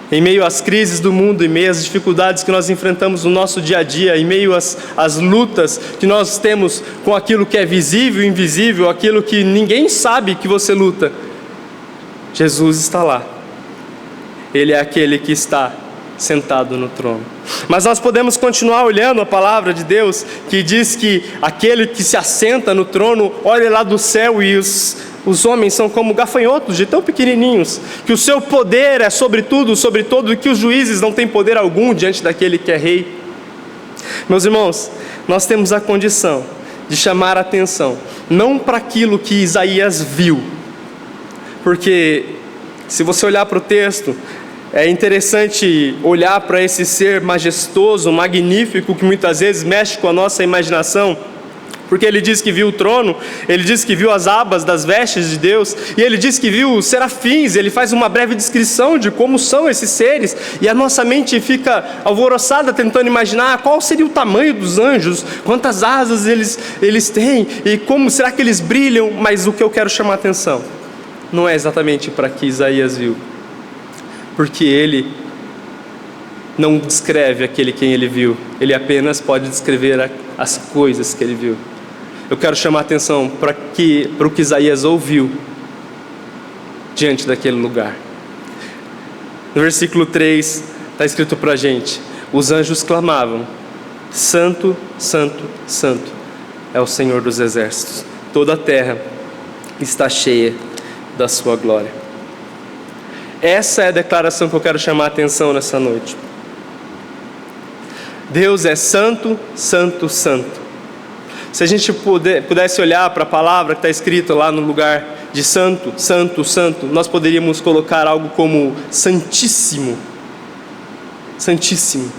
Em meio às crises do mundo, em meio às dificuldades que nós enfrentamos no nosso dia a dia, em meio às lutas que nós temos com aquilo que é visível e invisível, aquilo que ninguém sabe que você luta, Jesus está lá. Ele é aquele que está sentado no trono. Mas nós podemos continuar olhando a palavra de Deus, que diz que aquele que se assenta no trono olha lá do céu e os homens são como gafanhotos, de tão pequenininhos, que o seu poder é sobre tudo, e que os juízes não têm poder algum diante daquele que é rei. Meus irmãos, nós temos a condição de chamar a atenção, não para aquilo que Isaías viu, porque se você olhar para o texto, é interessante olhar para esse ser majestoso, magnífico, que muitas vezes mexe com a nossa imaginação, porque ele diz que viu o trono, ele diz que viu as abas das vestes de Deus, e ele diz que viu os serafins. Ele faz uma breve descrição de como são esses seres, e a nossa mente fica alvoroçada tentando imaginar qual seria o tamanho dos anjos, quantas asas eles têm, e como será que eles brilham. Mas o que eu quero chamar a atenção não é exatamente para que Isaías viu, porque ele não descreve aquele quem ele viu, ele apenas pode descrever as coisas que ele viu. Eu quero chamar a atenção para o que Isaías ouviu diante daquele lugar. No versículo 3 está escrito para a gente: os anjos clamavam, Santo, Santo, Santo é o Senhor dos exércitos, toda a terra está cheia da sua glória. Essa é a declaração que eu quero chamar a atenção nessa noite. Deus é santo, santo, santo. Se a gente pudesse olhar para a palavra que está escrita lá no lugar de santo, santo, santo, nós poderíamos colocar algo como santíssimo. Santíssimo.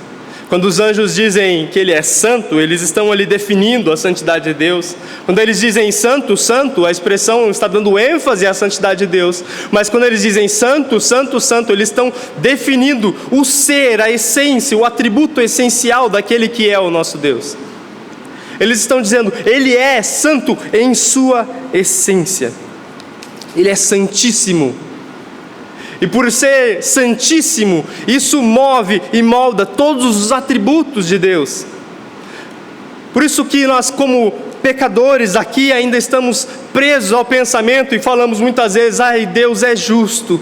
Quando os anjos dizem que Ele é santo, eles estão ali definindo a santidade de Deus. Quando eles dizem santo, santo, a expressão está dando ênfase à santidade de Deus. Mas quando eles dizem santo, santo, santo, eles estão definindo o ser, a essência, o atributo essencial daquele que é o nosso Deus. Eles estão dizendo, Ele é santo em sua essência. Ele é santíssimo. E por ser santíssimo, isso move e molda todos os atributos de Deus. Por isso que nós, como pecadores aqui, ainda estamos presos ao pensamento e falamos muitas vezes, Deus é justo.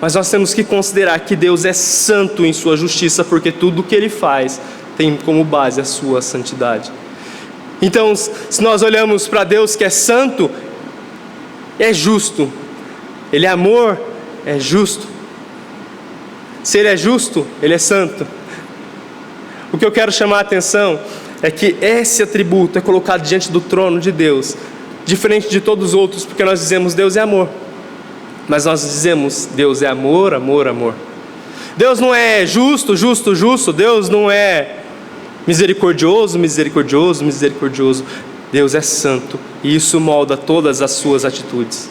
Mas nós temos que considerar que Deus é santo em sua justiça, porque tudo o que Ele faz tem como base a sua santidade. Então, se nós olhamos para Deus que é santo, é justo. Ele é amor, é justo. Se Ele é justo, Ele é santo. O que eu quero chamar a atenção é que esse atributo é colocado diante do trono de Deus, diferente de todos os outros, porque nós dizemos Deus é amor, mas nós dizemos Deus é amor, amor, amor. Deus não é justo, justo, justo. Deus não é misericordioso, misericordioso, misericordioso. Deus é santo, e isso molda todas as suas atitudes.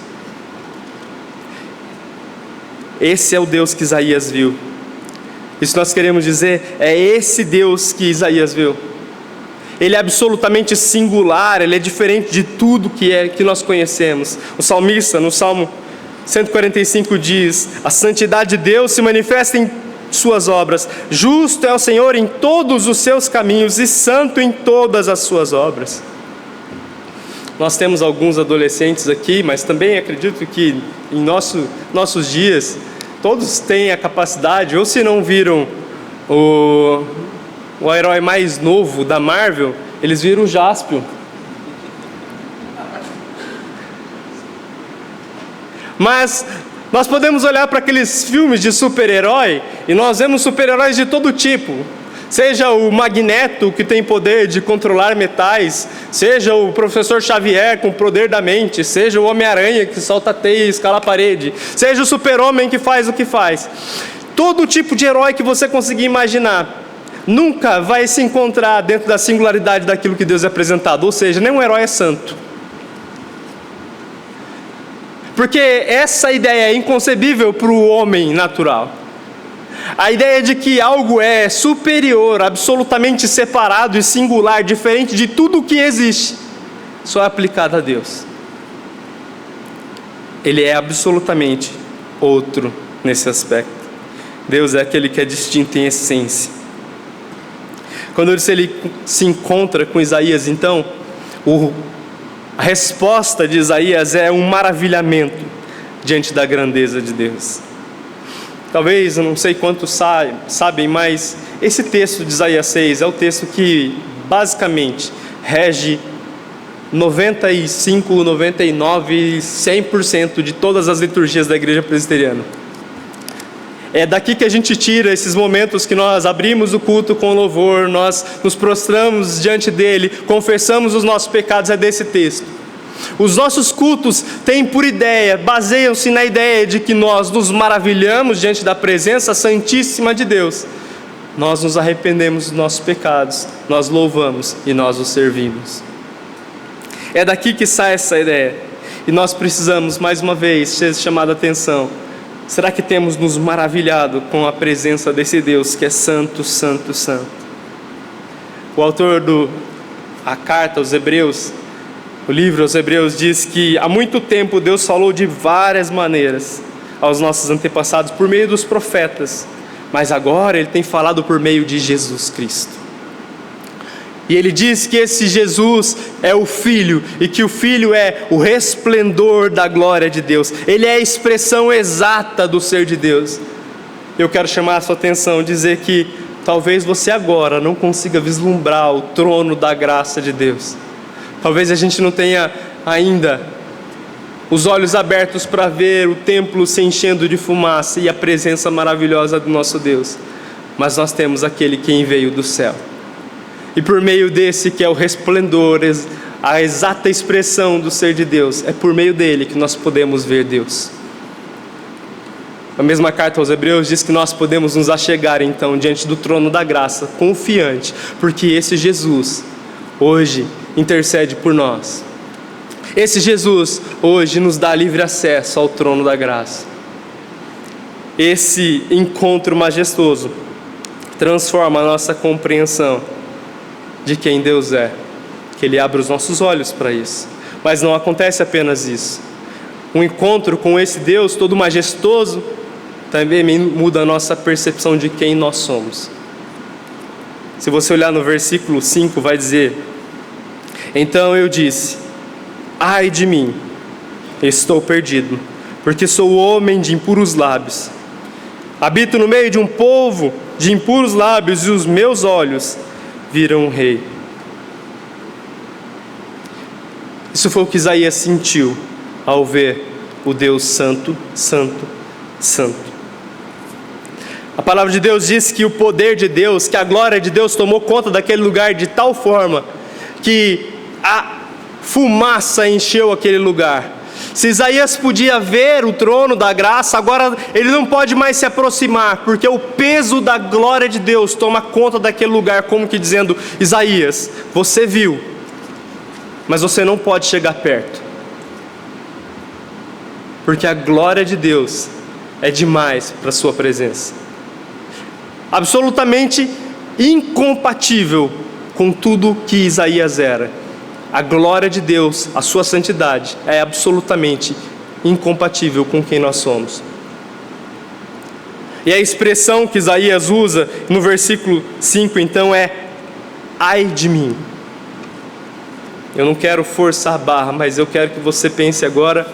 Esse é o Deus que Isaías viu. Isso nós queremos dizer, é esse Deus que Isaías viu. Ele é absolutamente singular, Ele é diferente de tudo que nós conhecemos. O salmista, no Salmo 145 diz, a santidade de Deus se manifesta em suas obras. Justo é o Senhor em todos os seus caminhos e santo em todas as suas obras. Nós temos alguns adolescentes aqui, mas também acredito que em nossos dias, todos têm a capacidade, ou se não viram o herói mais novo da Marvel, eles viram o Jaspion. Mas nós podemos olhar para aqueles filmes de super-herói, e nós vemos super-heróis de todo tipo. Seja o Magneto, que tem poder de controlar metais, seja o Professor Xavier com o poder da mente, seja o Homem-Aranha que solta teia e escala a parede, seja o Super-Homem que faz o que faz. Todo tipo de herói que você conseguir imaginar nunca vai se encontrar dentro da singularidade daquilo que Deus é apresentado. Ou seja, nenhum herói é santo. Porque essa ideia é inconcebível para o homem natural. A ideia de que algo é superior, absolutamente separado e singular, diferente de tudo o que existe, só é aplicada a Deus. Ele é absolutamente outro nesse aspecto. Deus é aquele que é distinto em essência. Quando ele se encontra com Isaías, então, a resposta de Isaías é um maravilhamento diante da grandeza de Deus. Talvez, eu não sei quantos sabem, mas esse texto de Isaías 6 é o texto que basicamente rege 95, 99, 100% de todas as liturgias da igreja presbiteriana. É daqui que a gente tira esses momentos que nós abrimos o culto com louvor, nós nos prostramos diante dele, confessamos os nossos pecados, é desse texto. Os nossos cultos têm por ideia, baseiam-se na ideia de que nós nos maravilhamos diante da presença santíssima de Deus. Nós nos arrependemos dos nossos pecados, nós louvamos e nós o servimos. É daqui que sai essa ideia. E nós precisamos, mais uma vez, ser chamado a atenção. Será que temos nos maravilhado com a presença desse Deus que é santo, santo, santo? O autor da carta aos Hebreus, o livro aos Hebreus, diz que há muito tempo Deus falou de várias maneiras aos nossos antepassados por meio dos profetas, mas agora Ele tem falado por meio de Jesus Cristo. E Ele diz que esse Jesus é o Filho, e que o Filho é o resplendor da glória de Deus. Ele é a expressão exata do ser de Deus. Eu quero chamar a sua atenção, dizer que talvez você agora não consiga vislumbrar o trono da graça de Deus. Talvez a gente não tenha ainda os olhos abertos para ver o templo se enchendo de fumaça e a presença maravilhosa do nosso Deus. Mas nós temos aquele quem veio do céu. E por meio desse que é o resplendor, a exata expressão do ser de Deus, é por meio dele que nós podemos ver Deus. A mesma carta aos Hebreus diz que nós podemos nos achegar então diante do trono da graça, confiante, porque esse Jesus hoje intercede por nós. Esse Jesus hoje nos dá livre acesso ao trono da graça. Esse encontro majestoso transforma a nossa compreensão de quem Deus é, que Ele abre os nossos olhos para isso. Mas não acontece apenas isso. Um encontro com esse Deus todo majestoso também muda a nossa percepção de quem nós somos. Se você olhar no versículo 5, vai dizer: então eu disse, ai de mim, estou perdido, porque sou homem de impuros lábios. Habito no meio de um povo de impuros lábios, e os meus olhos viram um rei. Isso foi o que Isaías sentiu ao ver o Deus santo, santo, santo. A palavra de Deus diz que o poder de Deus, que a glória de Deus tomou conta daquele lugar de tal forma que a fumaça encheu aquele lugar. Se Isaías podia ver o trono da graça, agora ele não pode mais se aproximar, porque o peso da glória de Deus toma conta daquele lugar, como que dizendo: Isaías, você viu, mas você não pode chegar perto, porque a glória de Deus é demais para a sua presença, absolutamente incompatível com tudo que Isaías era. A glória de Deus, a sua santidade, é absolutamente incompatível com quem nós somos. E a expressão que Isaías usa no versículo 5 então é: ai de mim. Eu não quero forçar a barra, mas eu quero que você pense agora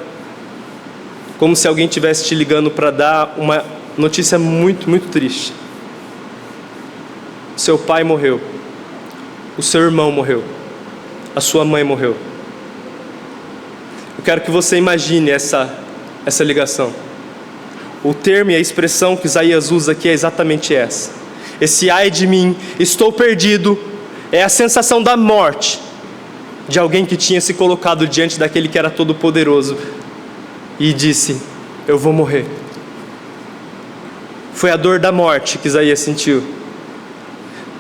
como se alguém estivesse te ligando para dar uma notícia muito, muito triste. Seu pai morreu, o seu irmão morreu, a sua mãe morreu. Eu quero que você imagine essa ligação. O termo e a expressão que Isaías usa aqui é exatamente essa. Esse ai de mim, estou perdido, é a sensação da morte de alguém que tinha se colocado diante daquele que era todo poderoso e disse: eu vou morrer. Foi a dor da morte que Isaías sentiu.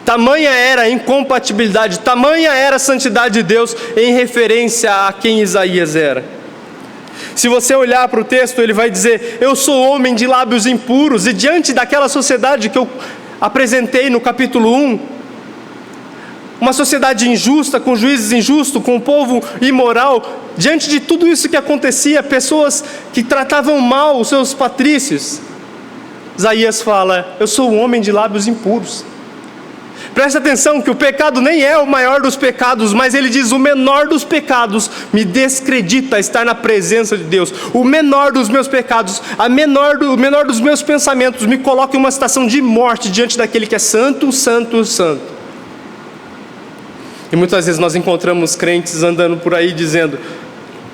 Tamanha era a incompatibilidade, tamanha era a santidade de Deus em referência a quem Isaías era. Se você olhar para o texto, ele vai dizer: eu sou homem de lábios impuros. E diante daquela sociedade que eu apresentei no capítulo 1, uma sociedade injusta, com juízes injustos, com um povo imoral, diante de tudo isso que acontecia, pessoas que tratavam mal os seus patrícios, Isaías fala: eu sou um homem de lábios impuros. Presta atenção que o pecado nem é o maior dos pecados, mas ele diz: o menor dos pecados me descredita estar na presença de Deus. O menor dos meus pecados, o menor dos meus pensamentos me coloca em uma situação de morte diante daquele que é santo, santo, santo. E muitas vezes nós encontramos crentes andando por aí dizendo: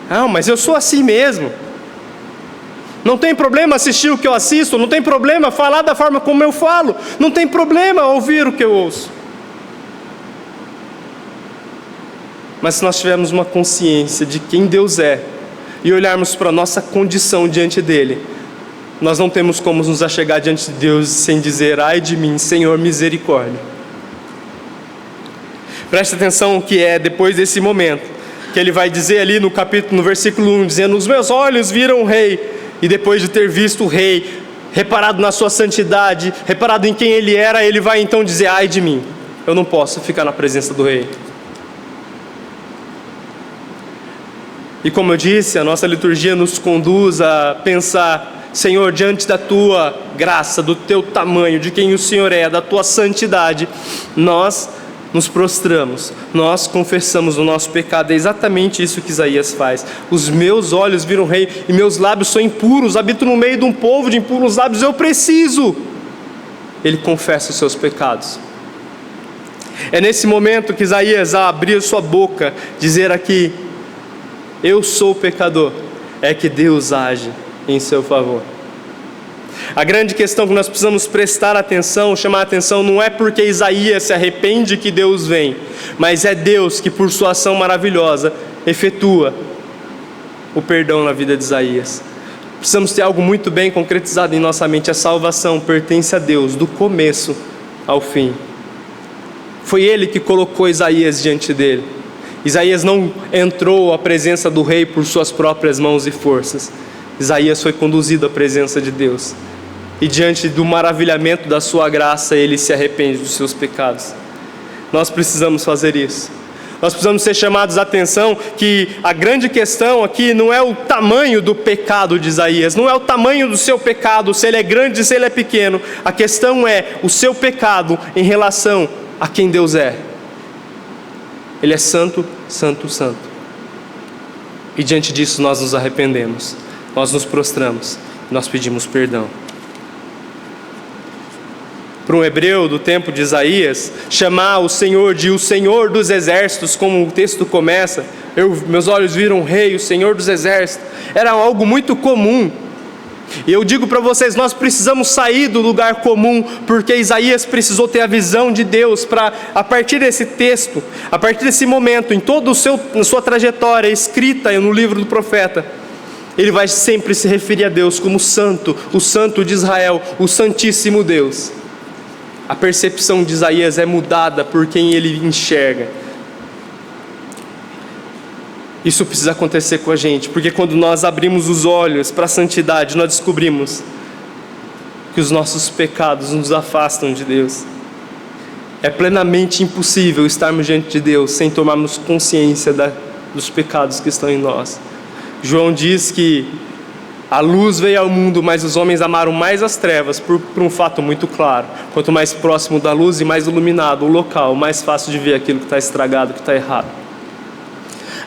não, mas eu sou assim mesmo. Não tem problema assistir o que eu assisto, não tem problema falar da forma como eu falo, não tem problema ouvir o que eu ouço. Mas se nós tivermos uma consciência de quem Deus é e olharmos para a nossa condição diante dEle, nós não temos como nos achegar diante de Deus sem dizer: ai de mim, Senhor, misericórdia. Preste atenção que é depois desse momento que ele vai dizer ali no versículo 1, dizendo: os meus olhos viram o Rei. E depois de ter visto o Rei, reparado na sua santidade, reparado em quem ele era, ele vai então dizer: ai de mim, eu não posso ficar na presença do Rei. E como eu disse, a nossa liturgia nos conduz a pensar: Senhor, diante da Tua graça, do Teu tamanho, de quem o Senhor é, da Tua santidade, nós nos prostramos, nós confessamos o nosso pecado. É exatamente isso que Isaías faz. Os meus olhos viram o Rei e meus lábios são impuros, habito no meio de um povo de impuros lábios, eu preciso. Ele confessa os seus pecados. É nesse momento que Isaías, ao abrir sua boca, dizer aqui: eu sou pecador, é que Deus age em seu favor. A grande questão que nós precisamos prestar atenção, chamar atenção, não é porque Isaías se arrepende que Deus vem, mas é Deus que, por sua ação maravilhosa, efetua o perdão na vida de Isaías. Precisamos ter algo muito bem concretizado em nossa mente: a salvação pertence a Deus, do começo ao fim. Foi Ele que colocou Isaías diante dele. Isaías não entrou à presença do Rei por suas próprias mãos e forças. Isaías foi conduzido à presença de Deus. E diante do maravilhamento da sua graça, ele se arrepende dos seus pecados. Nós precisamos fazer isso. Nós precisamos ser chamados a atenção que a grande questão aqui não é o tamanho do pecado de Isaías, não é o tamanho do seu pecado, se ele é grande, se ele é pequeno. A questão é o seu pecado em relação a quem Deus é. Ele é santo, santo, santo. E diante disso nós nos arrependemos, nós nos prostramos, nós pedimos perdão. Para um hebreu do tempo de Isaías, chamar o Senhor de o Senhor dos Exércitos, como o texto começa, meus olhos viram o Rei, o Senhor dos Exércitos, era algo muito comum. E eu digo para vocês, nós precisamos sair do lugar comum, porque Isaías precisou ter a visão de Deus para, a partir desse texto, a partir desse momento, em toda a sua trajetória escrita no livro do profeta, ele vai sempre se referir a Deus como santo, o santo de Israel, o santíssimo Deus. A percepção de Isaías é mudada por quem ele enxerga. Isso precisa acontecer com a gente, porque quando nós abrimos os olhos para a santidade, nós descobrimos que os nossos pecados nos afastam de Deus. É plenamente impossível estarmos diante de Deus sem tomarmos consciência dos pecados que estão em nós. João diz que a luz veio ao mundo, mas os homens amaram mais as trevas por um fato muito claro. Quanto mais próximo da luz e mais iluminado o local, mais fácil de ver aquilo que está estragado, que está errado.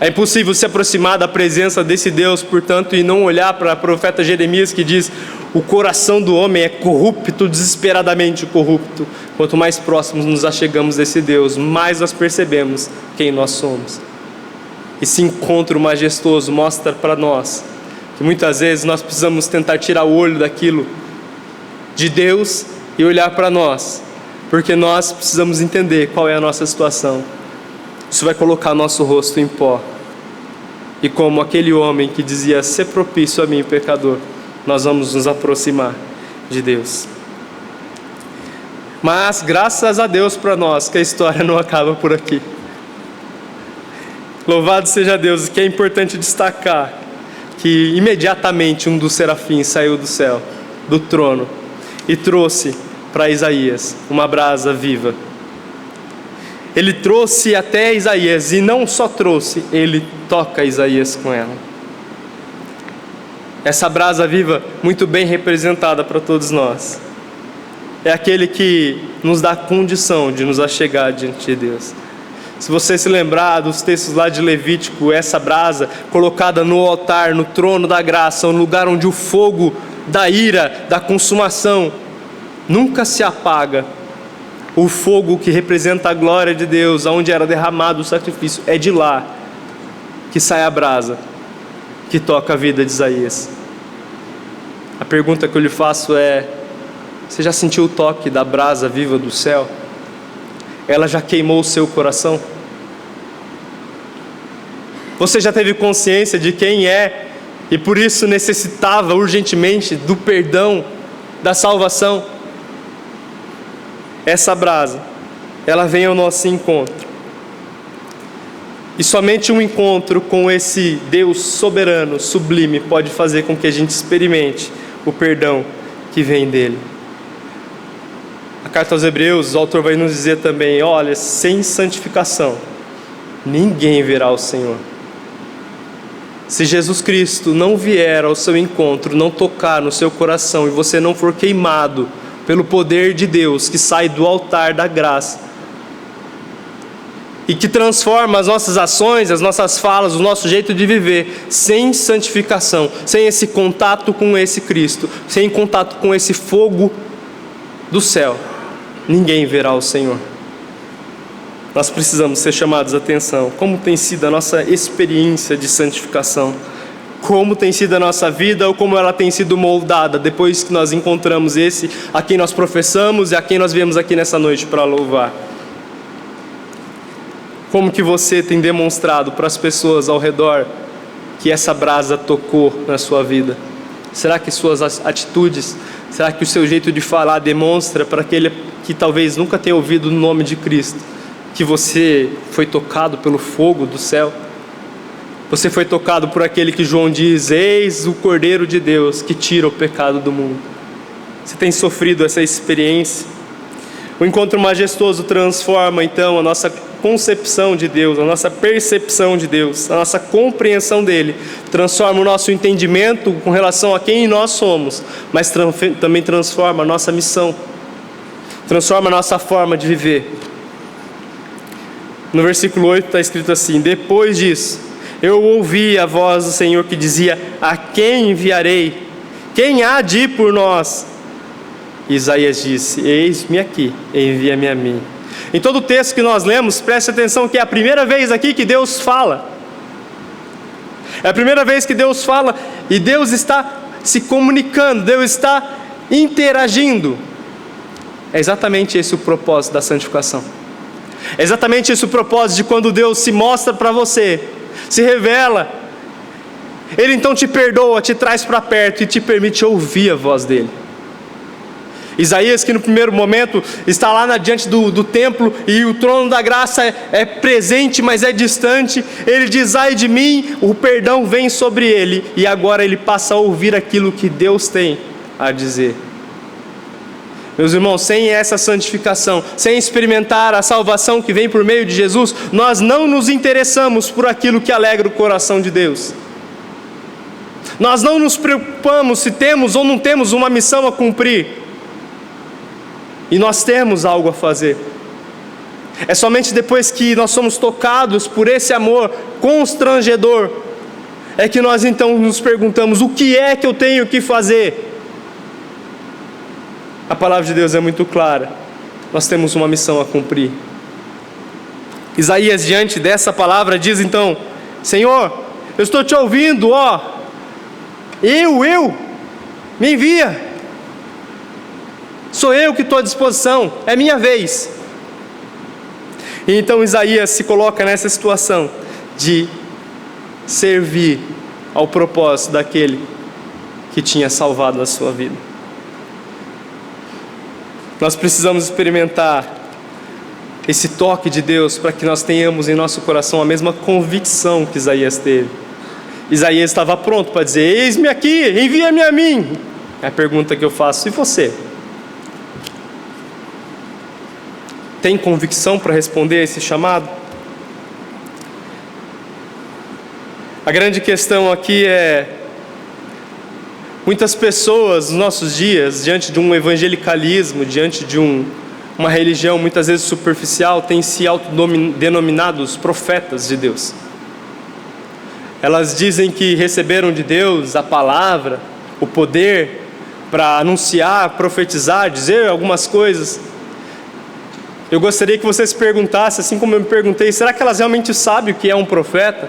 É impossível se aproximar da presença desse Deus, portanto, e não olhar para o profeta Jeremias que diz: o coração do homem é corrupto, desesperadamente corrupto. Quanto mais próximos nos achegamos desse Deus, mais nós percebemos quem nós somos. Esse encontro majestoso mostra para nós que muitas vezes nós precisamos tentar tirar o olho daquilo de Deus e olhar para nós, porque nós precisamos entender qual é a nossa situação. Isso vai colocar nosso rosto em pó. E como aquele homem que dizia: "Sê propício a mim, pecador", nós vamos nos aproximar de Deus. Mas graças a Deus para nós que a história não acaba por aqui. Louvado seja Deus, que é importante destacar que imediatamente um dos serafins saiu do céu, do trono, e trouxe para Isaías uma brasa viva. Ele trouxe até Isaías, e não só trouxe, ele toca Isaías com ela. essa brasa viva muito bem representada para todos nós. É aquele que nos dá condição de nos achegar diante de Deus. Se você se lembrar dos textos lá de Levítico, essa brasa colocada no altar, no trono da graça, um lugar onde o fogo da ira, da consumação, nunca se apaga. O fogo que representa a glória de Deus, onde era derramado o sacrifício, é de lá que sai a brasa, que toca a vida de Isaías. A pergunta que eu lhe faço é: você já sentiu o toque da brasa viva do céu? Ela já queimou o seu coração? Você já teve consciência de quem é e por isso necessitava urgentemente do perdão, da salvação? Essa brasa, ela vem ao nosso encontro. E somente um encontro com esse Deus soberano, sublime, pode fazer com que a gente experimente o perdão que vem dele. A carta aos Hebreus, o autor vai nos dizer também: olha, sem santificação, ninguém verá o Senhor. Se Jesus Cristo não vier ao seu encontro, não tocar no seu coração e você não for queimado pelo poder de Deus que sai do altar da graça e que transforma as nossas ações, as nossas falas, o nosso jeito de viver, sem santificação, sem esse contato com esse Cristo, sem contato com esse fogo do céu, ninguém verá o Senhor. Nós precisamos ser chamados a atenção. Como tem sido a nossa experiência de santificação? Como tem sido a nossa vida, ou como ela tem sido moldada depois que nós encontramos esse a quem nós professamos e a quem nós viemos aqui nessa noite para louvar? Como que você tem demonstrado para as pessoas ao redor que essa brasa tocou na sua vida? Será que suas atitudes, será que o seu jeito de falar demonstra para aquele que talvez nunca tenha ouvido o nome de Cristo, que você foi tocado pelo fogo do céu? Você foi tocado por aquele que João diz: eis o Cordeiro de Deus que tira o pecado do mundo. Você tem sofrido essa experiência? O encontro majestoso transforma então a nossa concepção de Deus, a nossa percepção de Deus, a nossa compreensão dele, transforma o nosso entendimento com relação a quem nós somos, mas também transforma a nossa missão, transforma a nossa forma de viver. No versículo 8 está escrito assim: depois disso, eu ouvi a voz do Senhor que dizia: a quem enviarei? Quem há de ir por nós? Isaías disse: eis-me aqui, envia-me a mim. Em todo o texto que nós lemos, preste atenção que é a primeira vez aqui que Deus fala. É a primeira vez que Deus fala e Deus está se comunicando, Deus está interagindo. É exatamente esse o propósito da santificação. É exatamente esse o propósito de quando Deus se mostra para você, se revela. Ele então te perdoa, te traz para perto e te permite ouvir a voz dele. Isaías, que no primeiro momento está lá diante do templo e o trono da graça é presente, mas é distante, ele diz: ai de mim, o perdão vem sobre ele, e agora ele passa a ouvir aquilo que Deus tem a dizer. Meus irmãos, sem essa santificação, sem experimentar a salvação que vem por meio de Jesus, nós não nos interessamos por aquilo que alegra o coração de Deus. Nós não nos preocupamos se temos ou não temos uma missão a cumprir. E nós temos algo a fazer. É somente depois que nós somos tocados por esse amor constrangedor, é que nós então nos perguntamos: o que é que eu tenho que fazer? A palavra de Deus é muito clara. Nós temos uma missão a cumprir. Isaías, diante dessa palavra, diz então: Senhor, eu estou te ouvindo, ó. Me envia. Sou eu que estou à disposição, é minha vez. E então Isaías se coloca nessa situação de servir ao propósito daquele que tinha salvado a sua vida. Nós precisamos experimentar esse toque de Deus para que nós tenhamos em nosso coração a mesma convicção que Isaías teve. Isaías estava pronto para dizer: eis-me aqui, envia-me a mim. É a pergunta que eu faço: e você? Tem convicção para responder a esse chamado? A grande questão aqui é: Muitas pessoas nos nossos dias, diante de um evangelicalismo, diante de uma religião muitas vezes superficial, têm se autodenominados profetas de Deus. Elas dizem que receberam de Deus a palavra, o poder para anunciar, profetizar, dizer algumas coisas. Eu gostaria que você se perguntasse, assim como eu me perguntei, será que elas realmente sabem o que é um profeta?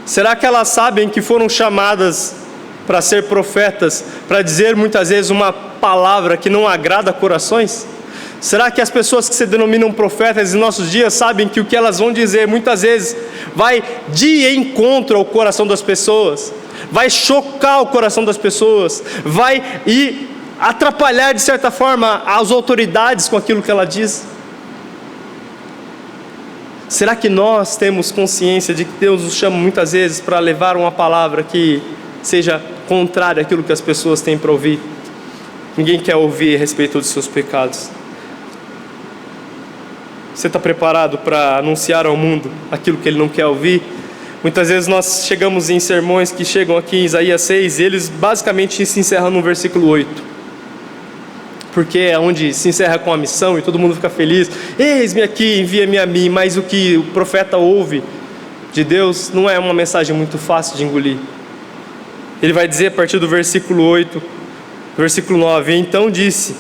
Será que elas sabem que foram chamadas para ser profetas, para dizer muitas vezes uma palavra que não agrada corações? Será que as pessoas que se denominam profetas em nossos dias sabem que o que elas vão dizer muitas vezes vai de encontro ao coração das pessoas, vai chocar o coração das pessoas, vai atrapalhar de certa forma as autoridades com aquilo que ela diz? Será que nós temos consciência de que Deus nos chama muitas vezes para levar uma palavra que seja contrária àquilo que as pessoas têm para ouvir? Ninguém quer ouvir a respeito dos seus pecados. Você está preparado para anunciar ao mundo aquilo que ele não quer ouvir? Muitas vezes nós chegamos em sermões que chegam aqui em Isaías 6 e eles basicamente se encerram no versículo 8. Porque é onde se encerra com a missão e todo mundo fica feliz. Eis-me aqui, envia-me a mim. Mas o que o profeta ouve de Deus não é uma mensagem muito fácil de engolir. Ele vai dizer a partir do versículo 8, versículo 9: então disse: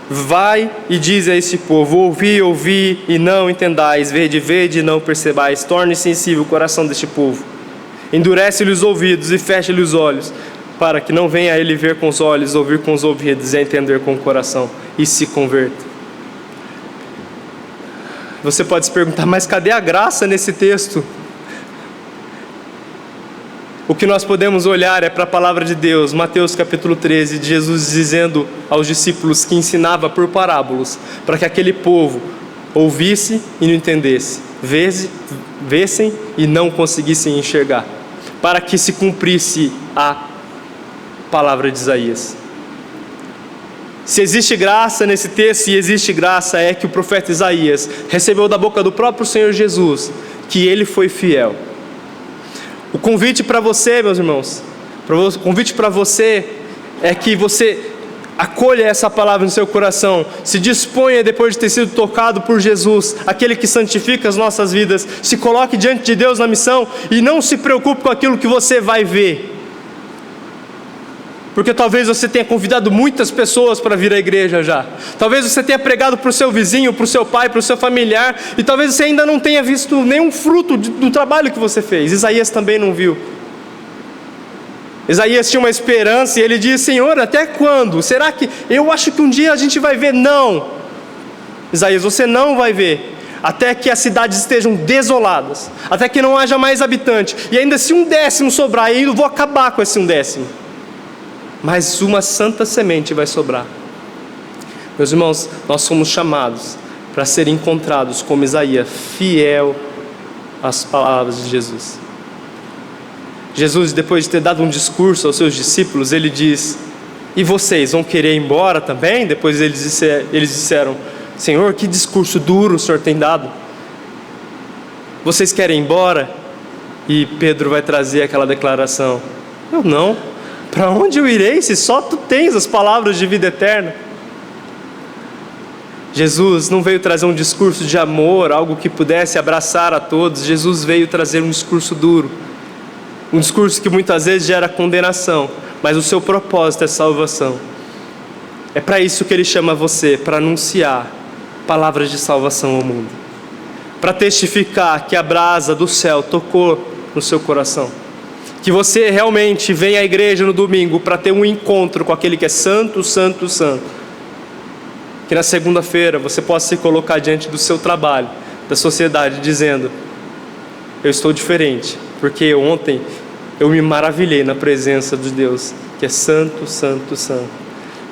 vai e diz a este povo, ouvi e não entendais, vede e não percebais, torne sensível o coração deste povo, endurece-lhe os ouvidos e feche-lhe os olhos, para que não venha ele ver com os olhos, ouvir com os ouvidos e entender com o coração, e se converta. Você pode se perguntar, mas cadê a graça nesse texto? O que nós podemos olhar é para a palavra de Deus, Mateus capítulo 13, de Jesus dizendo aos discípulos que ensinava por parábolas, para que aquele povo ouvisse e não entendesse, vissem e não conseguissem enxergar, para que se cumprisse a palavra de Isaías. Se existe graça nesse texto, e existe graça, é que o profeta Isaías recebeu da boca do próprio Senhor Jesus, que ele foi fiel. O convite para você, meus irmãos, o convite para você é que você acolha essa palavra no seu coração, se disponha, depois de ter sido tocado por Jesus, aquele que santifica as nossas vidas, se coloque diante de Deus na missão e não se preocupe com aquilo que você vai ver. Porque talvez você tenha convidado muitas pessoas para vir à igreja já. Talvez você tenha pregado para o seu vizinho, para o seu pai, para o seu familiar, e talvez você ainda não tenha visto nenhum fruto do trabalho que você fez. Isaías também não viu. Isaías tinha uma esperança e ele diz: Senhor, até quando? Será que eu acho que um dia a gente vai ver? Não. Isaías, você não vai ver até que as cidades estejam desoladas, até que não haja mais habitante, e ainda se 1/10 sobrar, eu vou acabar com esse 1/10. Mas uma santa semente vai sobrar. Meus irmãos, nós somos chamados para ser encontrados como Isaías, fiel às palavras de Jesus. Jesus, depois de ter dado um discurso aos seus discípulos, ele diz: e vocês vão querer ir embora também? Depois eles disseram: Senhor, que discurso duro o Senhor tem dado. Vocês querem ir embora? E Pedro vai trazer aquela declaração: eu não. Para onde eu irei se só tu tens as palavras de vida eterna? Jesus não veio trazer um discurso de amor, algo que pudesse abraçar a todos. Jesus veio trazer um discurso duro, um discurso que muitas vezes gera condenação, mas o seu propósito é salvação. É para isso que ele chama você, para anunciar palavras de salvação ao mundo, para testificar que a brasa do céu tocou no seu coração. Que você realmente venha à igreja no domingo para ter um encontro com aquele que é santo, santo, santo. Que na segunda-feira você possa se colocar diante do seu trabalho, da sociedade, dizendo: eu estou diferente, porque ontem eu me maravilhei na presença de Deus, que é santo, santo, santo.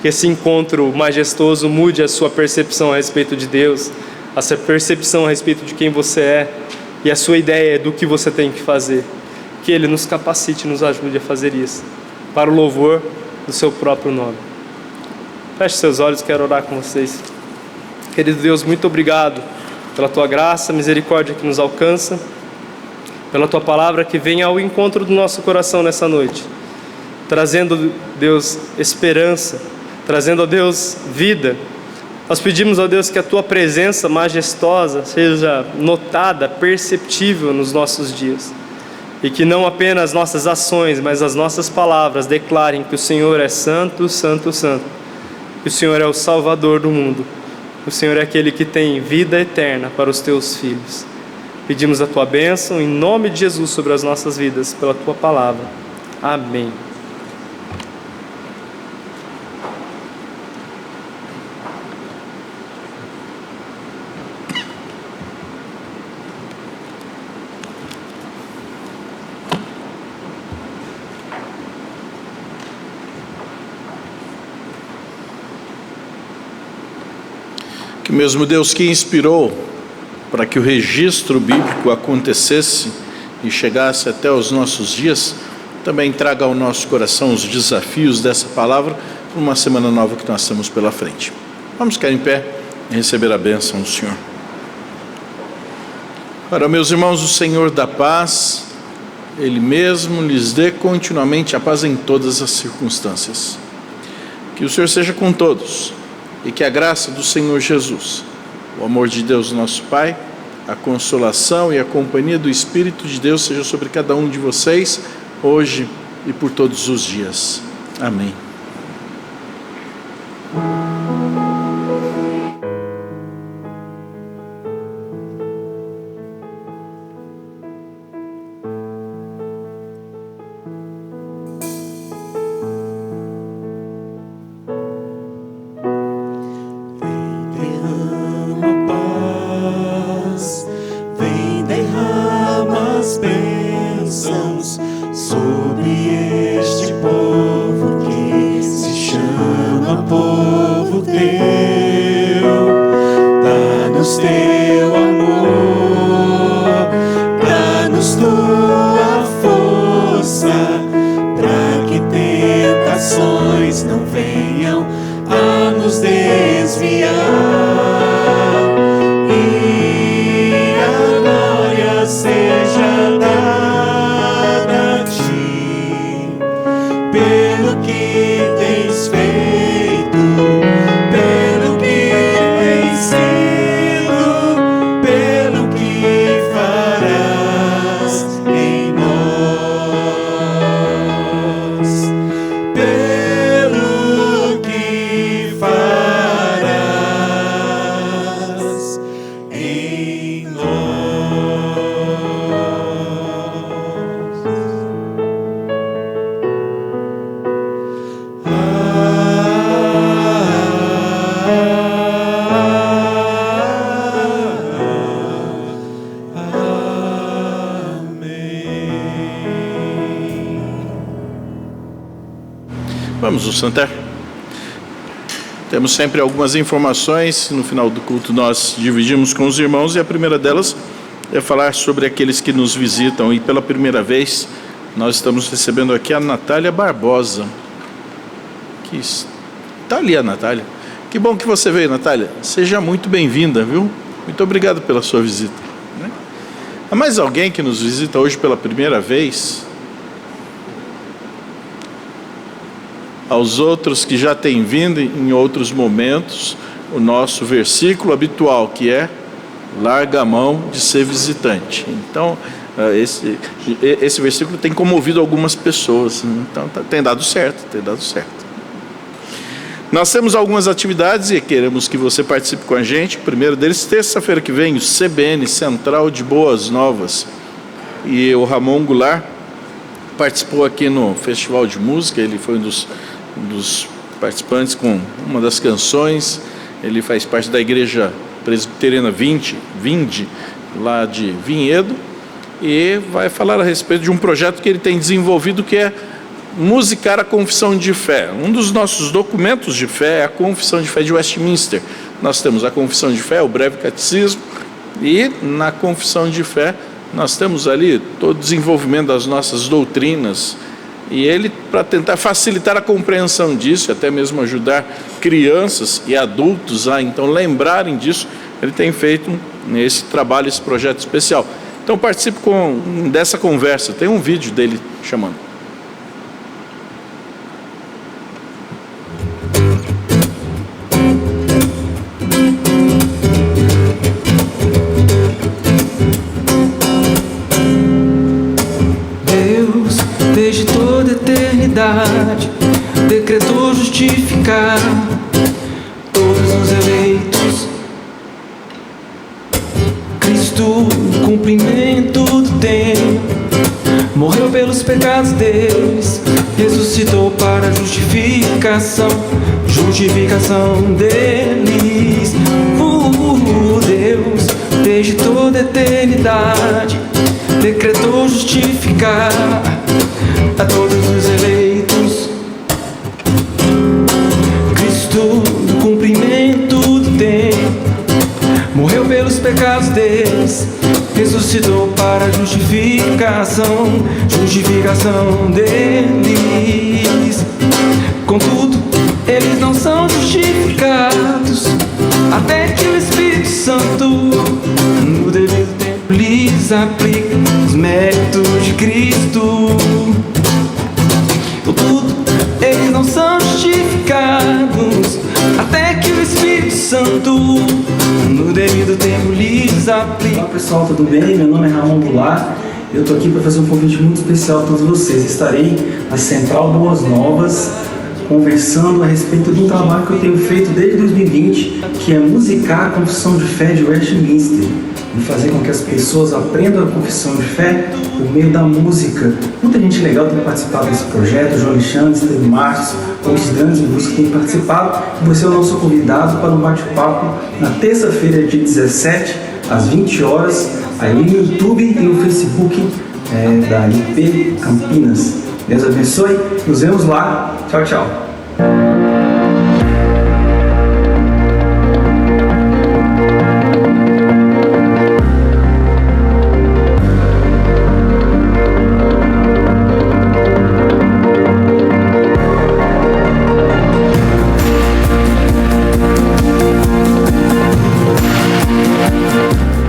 Que esse encontro majestoso mude a sua percepção a respeito de Deus, a sua percepção a respeito de quem você é e a sua ideia do que você tem que fazer. Que Ele nos capacite, nos ajude a fazer isso, para o louvor do seu próprio nome. Feche seus olhos, quero orar com vocês. Querido Deus, muito obrigado pela Tua graça, misericórdia que nos alcança, pela Tua palavra que vem ao encontro do nosso coração nessa noite. trazendo, Deus, esperança, trazendo, ó Deus, vida. Nós pedimos, ó Deus, que a Tua presença majestosa seja notada, perceptível nos nossos dias. E que não apenas nossas ações, mas as nossas palavras declarem que o Senhor é santo, santo, santo. Que o Senhor é o Salvador do mundo. Que o Senhor é aquele que tem vida eterna para os Teus filhos. Pedimos a Tua bênção em nome de Jesus sobre as nossas vidas, pela Tua palavra. Amém. Que mesmo Deus que inspirou para que o registro bíblico acontecesse e chegasse até os nossos dias, também traga ao nosso coração os desafios dessa palavra para uma semana nova que nós temos pela frente. Vamos ficar em pé e receber a bênção do Senhor. Para meus irmãos, o Senhor da paz, Ele mesmo lhes dê continuamente a paz em todas as circunstâncias. Que o Senhor seja com todos e que a graça do Senhor Jesus, o amor de Deus nosso Pai, a consolação e a companhia do Espírito de Deus seja sobre cada um de vocês, hoje e por todos os dias. Amém. Vamos ao Santer. Temos sempre algumas informações, no final do culto nós dividimos com os irmãos, e a primeira delas é falar sobre aqueles que nos visitam, e pela primeira vez nós estamos recebendo aqui a Natália Barbosa, que está ali a Natália. Que bom que você veio, Natália, seja muito bem-vinda, viu? Muito obrigado pela sua visita. Há mais alguém que nos visita hoje pela primeira vez? Aos outros que já têm vindo em outros momentos, o nosso versículo habitual, que é: larga a mão de ser visitante. Então, esse versículo tem comovido algumas pessoas, então tem dado certo, Nós temos algumas atividades e queremos que você participe com a gente. O primeiro deles, terça-feira que vem, o CBN, Central de Boas Novas. E o Ramon Goulart participou aqui no Festival de Música, ele foi um dos participantes com uma das canções. Ele faz parte da Igreja Presbiteriana Vinde, lá de Vinhedo, e vai falar a respeito de um projeto que ele tem desenvolvido, que é musicar a Confissão de Fé. Um dos nossos documentos de fé é a Confissão de Fé de Westminster. Nós temos a Confissão de Fé, o Breve Catecismo, e na Confissão de Fé nós temos ali todo o desenvolvimento das nossas doutrinas, e ele, para tentar facilitar a compreensão disso, até mesmo ajudar crianças e adultos a então lembrarem disso, ele tem feito esse trabalho, esse projeto especial. Então participe dessa conversa, tem um vídeo dele chamando. eternidade, decretou justificar todos os eleitos. Cristo, no cumprimento do tempo, morreu pelos pecados deles, ressuscitou para a justificação deles. Deus, desde toda a eternidade, decretou justificar a todos os eleitos. Cristo, no cumprimento do tempo, morreu pelos pecados deles, ressuscitou para a justificação deles. Contudo, eles não são justificados até que o Espírito Santo, no devido tempo, lhes aplique os méritos de Cristo. Contudo, eles não são justificados até que o Espírito Santo, no devido tempo, lhes aplique. Olá pessoal, tudo bem? Meu nome é Ramon Goulart. Eu estou aqui para fazer um convite muito especial a todos vocês. Estarei na Central Boas Novas, conversando a respeito de um trabalho que eu tenho feito desde 2020, que é musicar a Confissão de Fé de Westminster, e fazer com que as pessoas aprendam a Confissão de Fé por meio da música. Muita gente legal tem participado desse projeto, o João Alexandre, Estevam Marques, outros grandes músicos têm participado, e você é o nosso convidado para um bate-papo na terça-feira, dia 17, às 20 horas, aí no YouTube e no Facebook da IP Campinas. Deus abençoe, nos vemos lá. Tchau, tchau.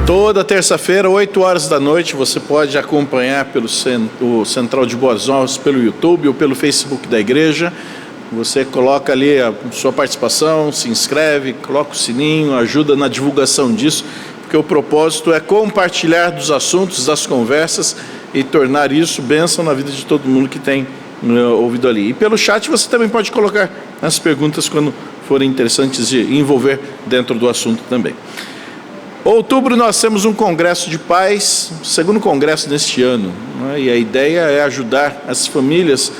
Toda terça-feira, 8 horas da noite, você pode acompanhar pelo o Central de Boas Novas, pelo YouTube ou pelo Facebook da igreja. Você coloca ali a sua participação, se inscreve, coloca o sininho, ajuda na divulgação disso, porque o propósito é compartilhar dos assuntos, das conversas e tornar isso bênção na vida de todo mundo que tem ouvido ali. E pelo chat você também pode colocar as perguntas quando forem interessantes de envolver dentro do assunto também. Outubro nós temos um congresso de pais, o segundo congresso neste ano, né? E a ideia é ajudar as famílias,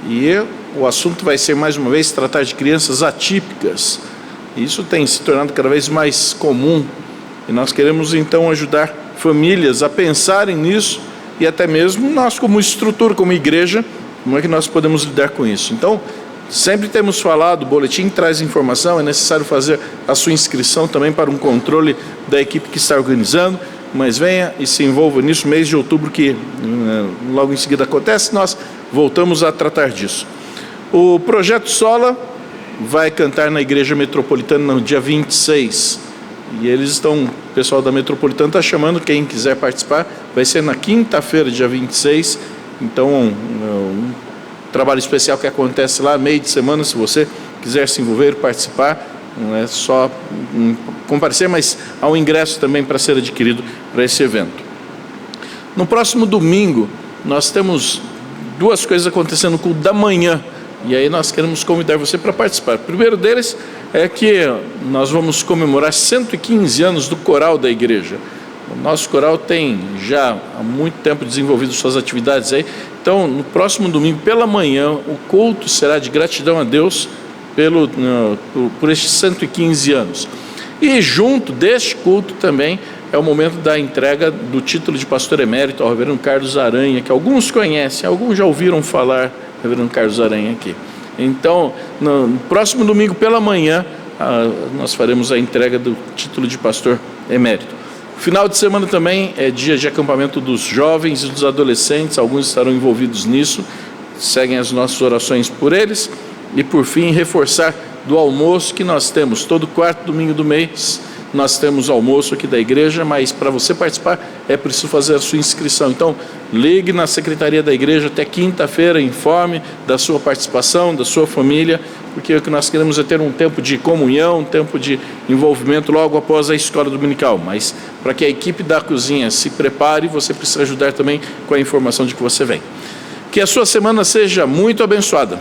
e o assunto vai ser mais uma vez tratar de crianças atípicas. Isso tem se tornado cada vez mais comum, e nós queremos então ajudar famílias a pensarem nisso, e até mesmo nós como estrutura, como igreja, como é que nós podemos lidar com isso. Então, sempre temos falado, o boletim traz informação, é necessário fazer a sua inscrição também para um controle da equipe que está organizando, mas venha e se envolva nisso. Mês de outubro, que logo em seguida acontece, nós voltamos a tratar disso. O Projeto Sola vai cantar na Igreja Metropolitana no dia 26, e eles estão, o pessoal da Metropolitana está chamando, quem quiser participar, vai ser na quinta-feira, dia 26, então um trabalho especial que acontece lá, meio de semana. Se você quiser se envolver, participar, não é só comparecer, mas há um ingresso também para ser adquirido para esse evento. No próximo domingo, nós temos duas coisas acontecendo no culto da manhã, e aí nós queremos convidar você para participar. O primeiro deles é que nós vamos comemorar 115 anos do coral da igreja. O nosso coral tem já há muito tempo desenvolvido suas atividades aí. Então, no próximo domingo, pela manhã, o culto será de gratidão a Deus por estes 115 anos. E junto deste culto também é o momento da entrega do título de pastor emérito ao reverendo Carlos Aranha, que alguns conhecem, alguns já ouviram falar do reverendo Carlos Aranha aqui. Então, no próximo domingo pela manhã, nós faremos a entrega do título de pastor emérito. Final de semana também é dia de acampamento dos jovens e dos adolescentes, alguns estarão envolvidos nisso, seguem as nossas orações por eles. E por fim, reforçar do almoço que nós temos, todo quarto domingo do mês, nós temos almoço aqui da igreja, mas para você participar é preciso fazer a sua inscrição. Então, ligue na secretaria da igreja até quinta-feira, informe da sua participação, da sua família, porque o que nós queremos é ter um tempo de comunhão, um tempo de envolvimento logo após a escola dominical. Mas para que a equipe da cozinha se prepare, você precisa ajudar também com a informação de que você vem. Que a sua semana seja muito abençoada.